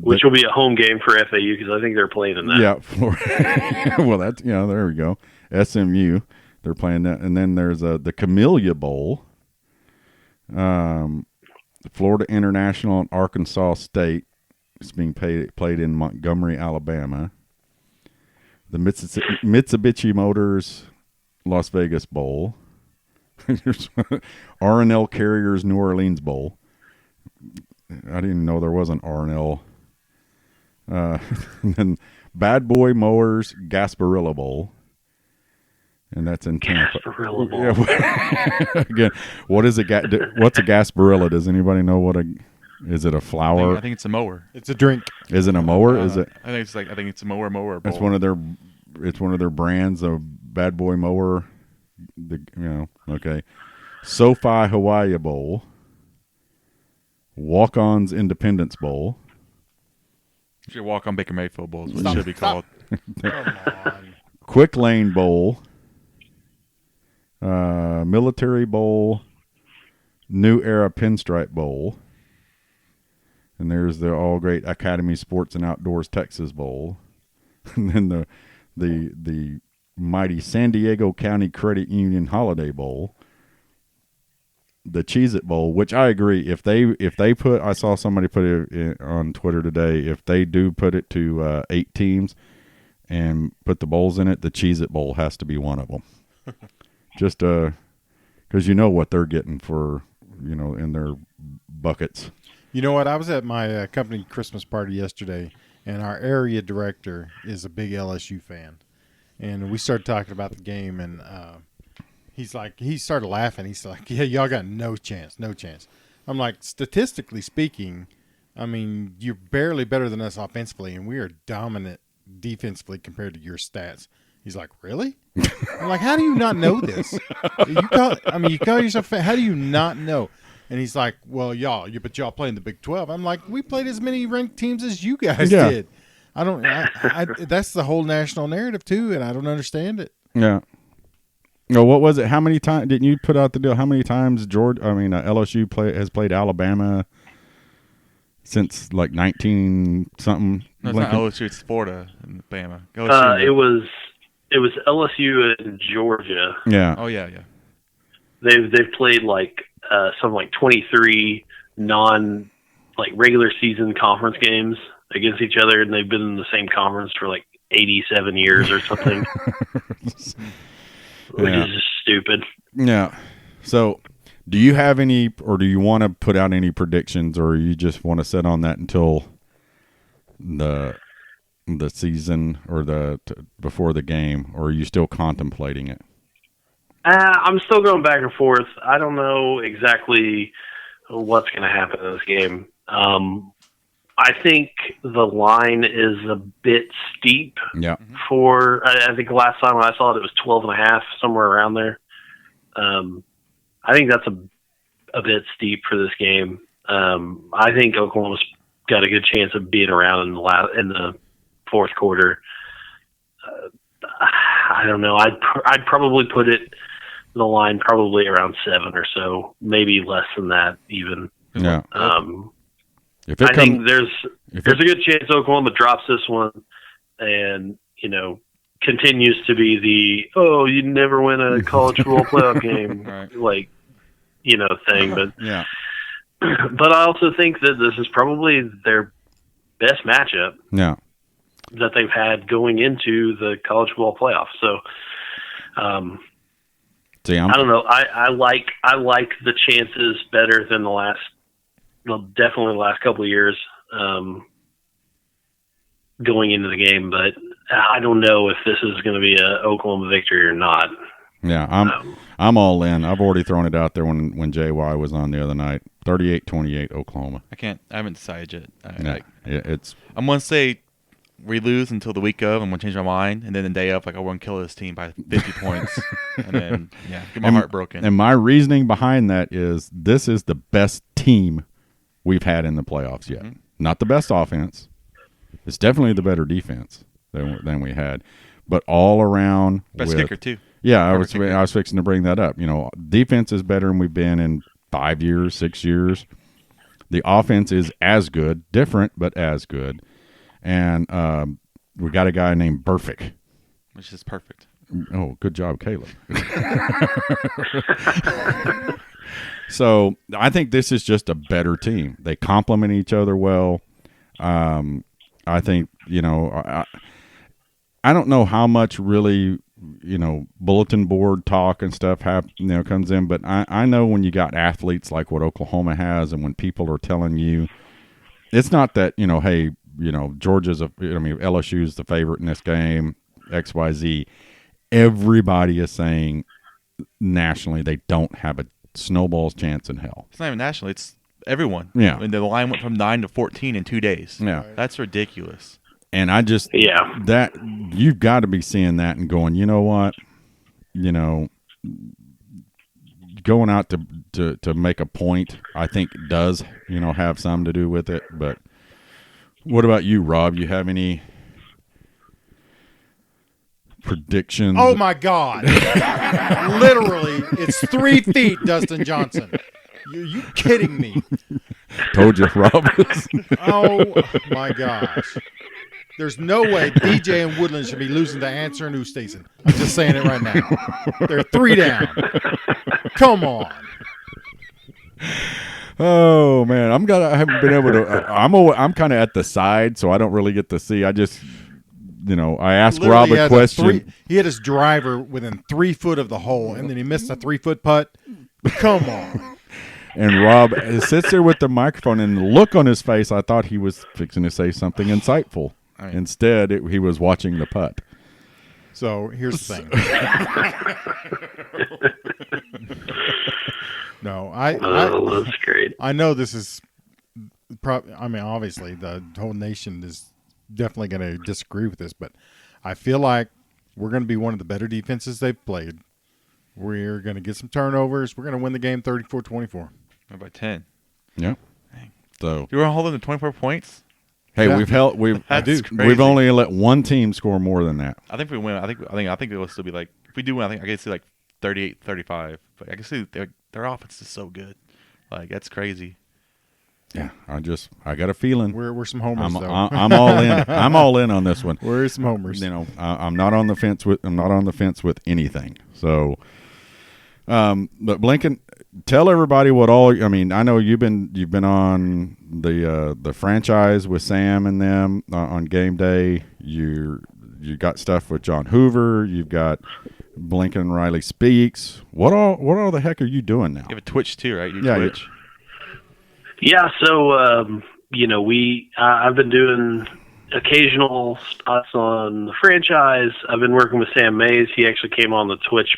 which will be a home game for FAU because I think they're playing in that. Yeah, well, that's there we go. SMU, they're playing that, and then there's the Camellia Bowl. Florida International and Arkansas State. It's being played in Montgomery, Alabama. The Mitsubishi Motors Las Vegas Bowl. R&L Carriers New Orleans Bowl. I didn't even know there was an R&L. And then Bad Boy Mowers Gasparilla Bowl. And that's in Tampa. Gasparilla Bowl. Yeah. Again, what's a Gasparilla? Does anybody know is it a flower? I think it's a mower. It's a drink. Is it a mower? Is it? I think it's a mower bowl. It's one of their brands of Bad Boy Mower. Okay. SoFi Hawaii Bowl. Walk-Ons Independence Bowl. You should walk on Baker Mayfield Bowl is what it should be called. Come on. Quick Lane Bowl. Military Bowl. New Era Pinstripe Bowl. And there's the all great Academy Sports and Outdoors Texas Bowl. And then the mighty San Diego County Credit Union Holiday Bowl. The Cheez-It Bowl, which I agree, if they put, I saw somebody put it on Twitter today, if they do put it to 8 teams and put the bowls in it, the Cheez-It Bowl has to be one of them. Just because you know what they're getting for, in their buckets. You know what? I was at my company Christmas party yesterday, and our area director is a big LSU fan. And we started talking about the game, and he started laughing. He's like, yeah, y'all got no chance. I'm like, statistically speaking, I mean, you're barely better than us offensively, and we are dominant defensively compared to your stats. He's like, really? I'm like, how do you not know this? You call yourself fan. How do you not know? And he's like, well, y'all play in the Big 12. I'm like, we played as many ranked teams as you guys did. That's the whole national narrative too, and I don't understand it. Yeah. No, what was it? How many times didn't you put out the deal? How many times LSU has played Alabama since like 19 something? No, it's not LSU. It's Florida and Bama. It was LSU and Georgia. Yeah. Oh yeah. They've played like some like 23 regular season conference games against each other, and they've been in the same conference for like 87 years or something. Which is just stupid. Yeah. So, do you have any, or do you want to put out any predictions, or you just want to sit on that until the season or before the game, or are you still contemplating it? I'm still going back and forth. I don't know exactly what's going to happen in this game. I think the line is a bit steep. Yeah. I think the last time I saw it was 12.5, somewhere around there. I think that's a bit steep for this game. I think Oklahoma's got a good chance of being around in the fourth quarter. I don't know. I'd probably put the line probably around 7 or so, maybe less than that even. Yeah. I think there's a good chance Oklahoma drops this one and, continues to be you never win a college football playoff game, right. Thing. But yeah. But I also think that this is probably their best matchup that they've had going into the college football playoff. So See, I don't know. I like the chances better than definitely the last couple of years going into the game, but I don't know if this is going to be a Oklahoma victory or not. Yeah, I'm all in. I've already thrown it out there when JY was on the other night. 38-28 Oklahoma. I haven't decided yet. I'm going to say we lose until the week of. I'm going to change my mind, and then the day of, I want to kill this team by 50 points, and then get my heart broken. And my reasoning behind that is this is the best team we've had in the playoffs yet. Mm-hmm. Not the best offense. It's definitely the better defense than we had, but all around. Best kicker too. Yeah, I was fixing to bring that up. Defense is better than we've been in 5 years, 6 years. The offense is as good, different but as good, and we got a guy named Burfict, which is perfect. Oh, good job, Caleb. So I think this is just a better team. They complement each other well. I think, I don't know how much really, bulletin board talk and stuff comes in, but I know when you got athletes like what Oklahoma has, and when people are telling you, it's not that, hey, LSU's the favorite in this game, XYZ. Everybody is saying nationally they don't have a snowball's chance in hell. It's not even nationally, it's everyone. Yeah. And the line went from 9 to 14 in 2 days. Yeah. That's ridiculous. And I just that you've got to be seeing that and going, you know what? Going out to make a point, I think does, have some to do with it. But what about you, Rob? You have any predictions? Oh my God. Literally, it's 3 feet, Dustin Johnson. Are you kidding me? Told you, Rob. Oh my gosh. There's no way DJ and Woodland should be losing to Answer and Oosthuizen. I'm just saying it right now. They're 3 down. Come on. Oh man, I haven't been able to. I'm kind of at the side, so I don't really get to see. I just, I asked Rob a question. He had his driver within 3 foot of the hole, and then he missed a 3-foot putt. Come on. And Rob sits there with the microphone, and the look on his face, I thought he was fixing to say something insightful. Right. Instead, he was watching the putt. So here's the thing. No, that's great. I know this is obviously the whole nation is definitely going to disagree with this, but I feel like we're going to be one of the better defenses they've played. We're going to get some turnovers. We're going to win the game 34-24. By 10. Yeah. Dang. So you were holding the 24 points. Hey, yeah. We've only let one team score more than that. I think if we win, I think it will still be like, if we do win, I think I can see like 38-35. But I can see their offense is so good. Like, that's crazy. Yeah, I got a feeling. We're some homers, though. I'm all in. I'm all in on this one. We're some homers. I'm not on the fence with anything. So, but Blinkin, tell everybody what all. I mean, I know you've been on the franchise with Sam and them on game day. You got stuff with John Hoover. You've got Blinkin Riley Speaks. What all the heck are you doing now? You have a Twitch too, right? Twitch. Yeah. So I've been doing occasional spots on the franchise. I've been working with Sam Mays. He actually came on the Twitch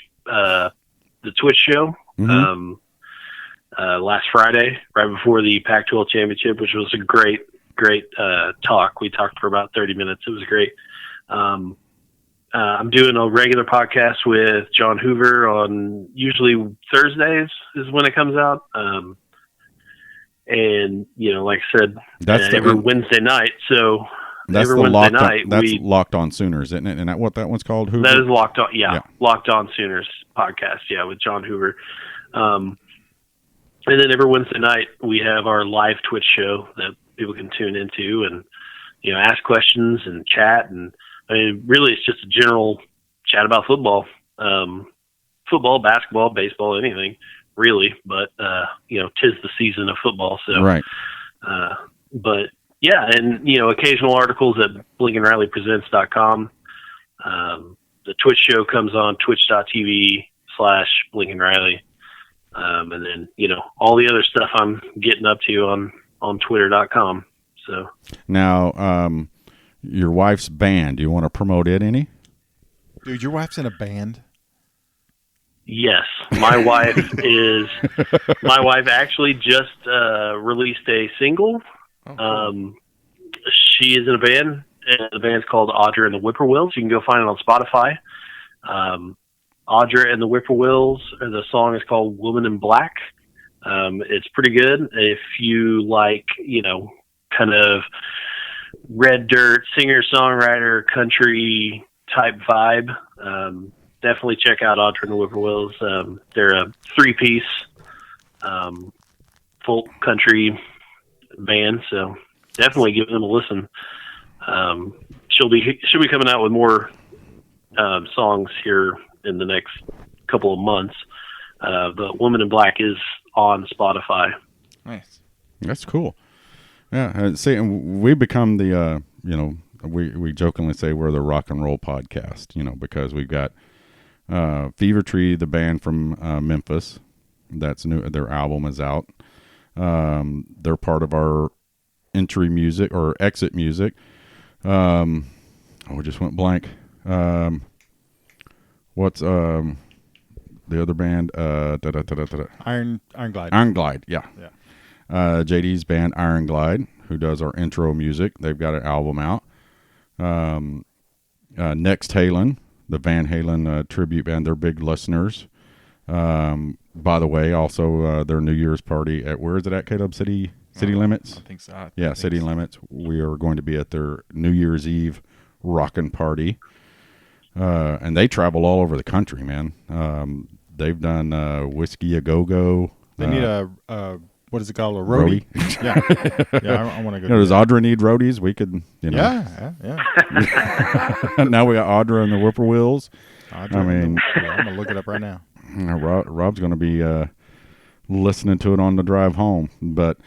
show. Mm-hmm. Last Friday, right before the Pac-12 championship, which was a great talk. We talked for about 30 minutes. It was great. I'm doing a regular podcast with John Hoover on usually Thursdays is when it comes out. And like I said, every Wednesday night. So that's every Wednesday night that's Locked On Sooners, isn't it? And that what that one's called? Hoover? That is Locked On. Yeah, Locked On Sooners podcast. Yeah, with John Hoover. And then every Wednesday night we have our live Twitch show that people can tune into and ask questions and chat. And I mean, really, it's just a general chat about football, football, basketball, baseball, anything really. But 'tis the season of football, so right. But yeah, and occasional articles at BlinkinRileyPresents.com. The Twitch show comes on twitch.tv/BlinkinRiley. /Blinkin Riley. And then, all the other stuff I'm getting up to on Twitter.com. So now, your wife's band, do you want to promote it any? Dude, your wife's in a band? yes, my wife actually just released a single. Oh, cool. She is in a band, and the band's called Audra and the Whippoorwills. You can go find it on Spotify. Audra and the Whippoorwills, the song is called Woman in Black. It's pretty good. If you like, kind of red dirt, singer-songwriter, country type vibe, definitely check out Audra and the Whippoorwills. They're a 3-piece folk country band, so definitely give them a listen. She'll be coming out with more songs here in the next couple of months. But Woman in Black is on Spotify. Nice. That's cool. Yeah, see, and we become the we jokingly say we're the rock and roll podcast, because we've got Fever Tree, the band from Memphis. That's new. Their album is out. They're part of our entry music or exit music. We just went blank. What's the other band? Iron Glide. Iron Glide, yeah. Yeah. JD's band Iron Glide, who does our intro music. They've got an album out. Next Halen, the Van Halen tribute band, they're big listeners. By the way, also their New Year's party at, where is it at, Caleb? City Limits? I think so. Yeah, City Limits. We are going to be at their New Year's Eve rockin' party. And they travel all over the country, man. They've done Whiskey A Go-Go. They need a what is it called? A roadie? Yeah. I want to go. Does Audra need roadies? We could, Yeah. Now we got Audra and the Whippoorwills. I'm going to look it up right now. Rob's going to be listening to it on the drive home. But,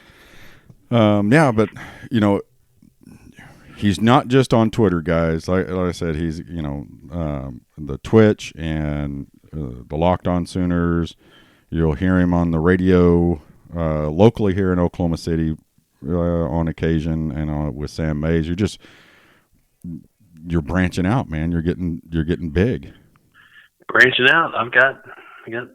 he's not just on Twitter, guys. Like I said, he's, the Twitch and the Locked On Sooners. You'll hear him on the radio locally here in Oklahoma City on occasion, and with Sam Mays. You're branching out, man. You're getting big. Branching out. I got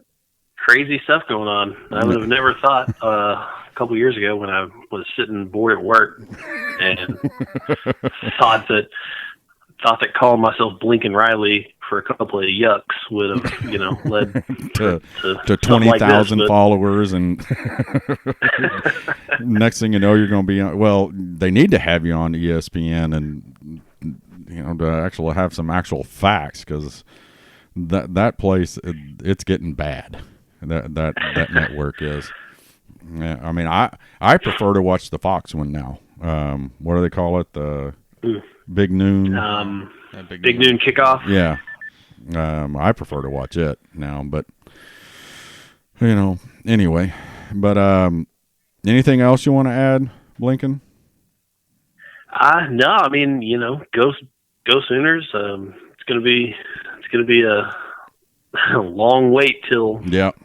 crazy stuff going on. I would have never thought a couple years ago when I was sitting bored at work and thought that calling myself Blinkin Riley for a couple of yucks would have, led to to 20,000 like followers, and next thing you know, you're going to be on. Well, they need to have you on ESPN, and to actually have some actual facts, because that place, it's getting bad. That network is. Yeah, I mean, I prefer to watch the Fox one now. What do they call it? The Big Noon. Big Noon Kickoff. Yeah. I prefer to watch it now, but anyway. But anything else you want to add, Blinkin? No, I mean, go Sooners. It's gonna be a long wait till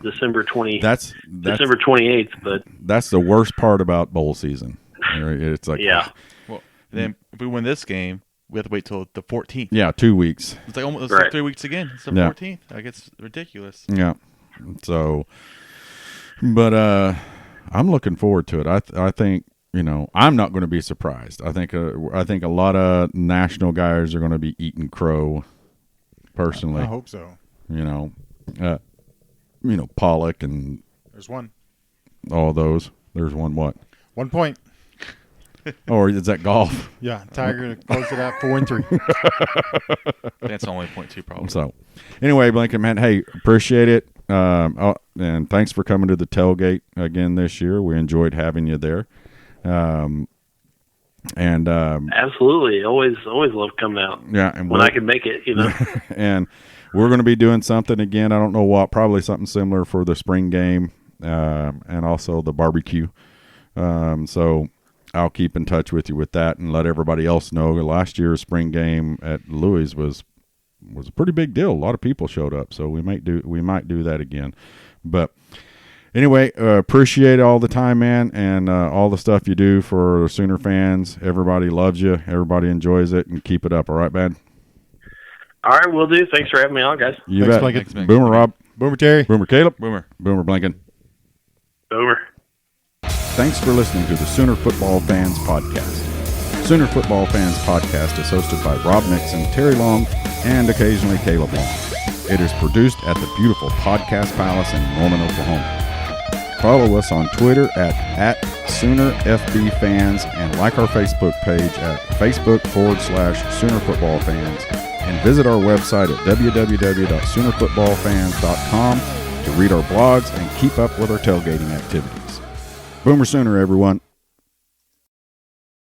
December 28th. That's December 28th, but that's the worst part about bowl season. It's like, Well, then if we win this game, we have to wait till the 14th. Yeah, 2 weeks. It's like almost Right. 3 weeks again. It's the 14th. Like, it's ridiculous. Yeah. So, but I'm looking forward to it. I think I'm not going to be surprised. I think a lot of national guys are going to be eating crow. Personally, I hope so. Pollock and There's one. all those. There's one. What? 1 point. Or is that golf? Yeah, Tiger closed it out 4-3. That's only 0.2 probably. So, anyway, Blinkin, man, hey, appreciate it. And thanks for coming to the tailgate again this year. We enjoyed having you there. absolutely, always love coming out. Yeah, and when I can make it, And we're going to be doing something again. I don't know what. Probably something similar for the spring game, and also the barbecue. So I'll keep in touch with you with that and let everybody else know. Last year's spring game at Louis was was a pretty big deal. A lot of people showed up, so we might do that again. But anyway, appreciate all the time, man, and all the stuff you do for Sooner fans. Everybody loves you. Everybody enjoys it, and keep it up. All right, man? All right, will do. Thanks for having me on, guys. You Thanks, bet. Blinkin. Thanks, man. Boomer Rob. Boomer Terry. Boomer Caleb. Boomer. Boomer Blinkin. Boomer. Thanks for listening to the Sooner Football Fans Podcast. Sooner Football Fans Podcast is hosted by Rob Nixon, Terry Long, and occasionally Caleb Long. It is produced at the beautiful Podcast Palace in Norman, Oklahoma. Follow us on Twitter at SoonerFBFans and like our Facebook page at Facebook.com/Sooner Football Fans, and visit our website at www.SoonerFootballFans.com to read our blogs and keep up with our tailgating activities. Boomer Sooner, everyone.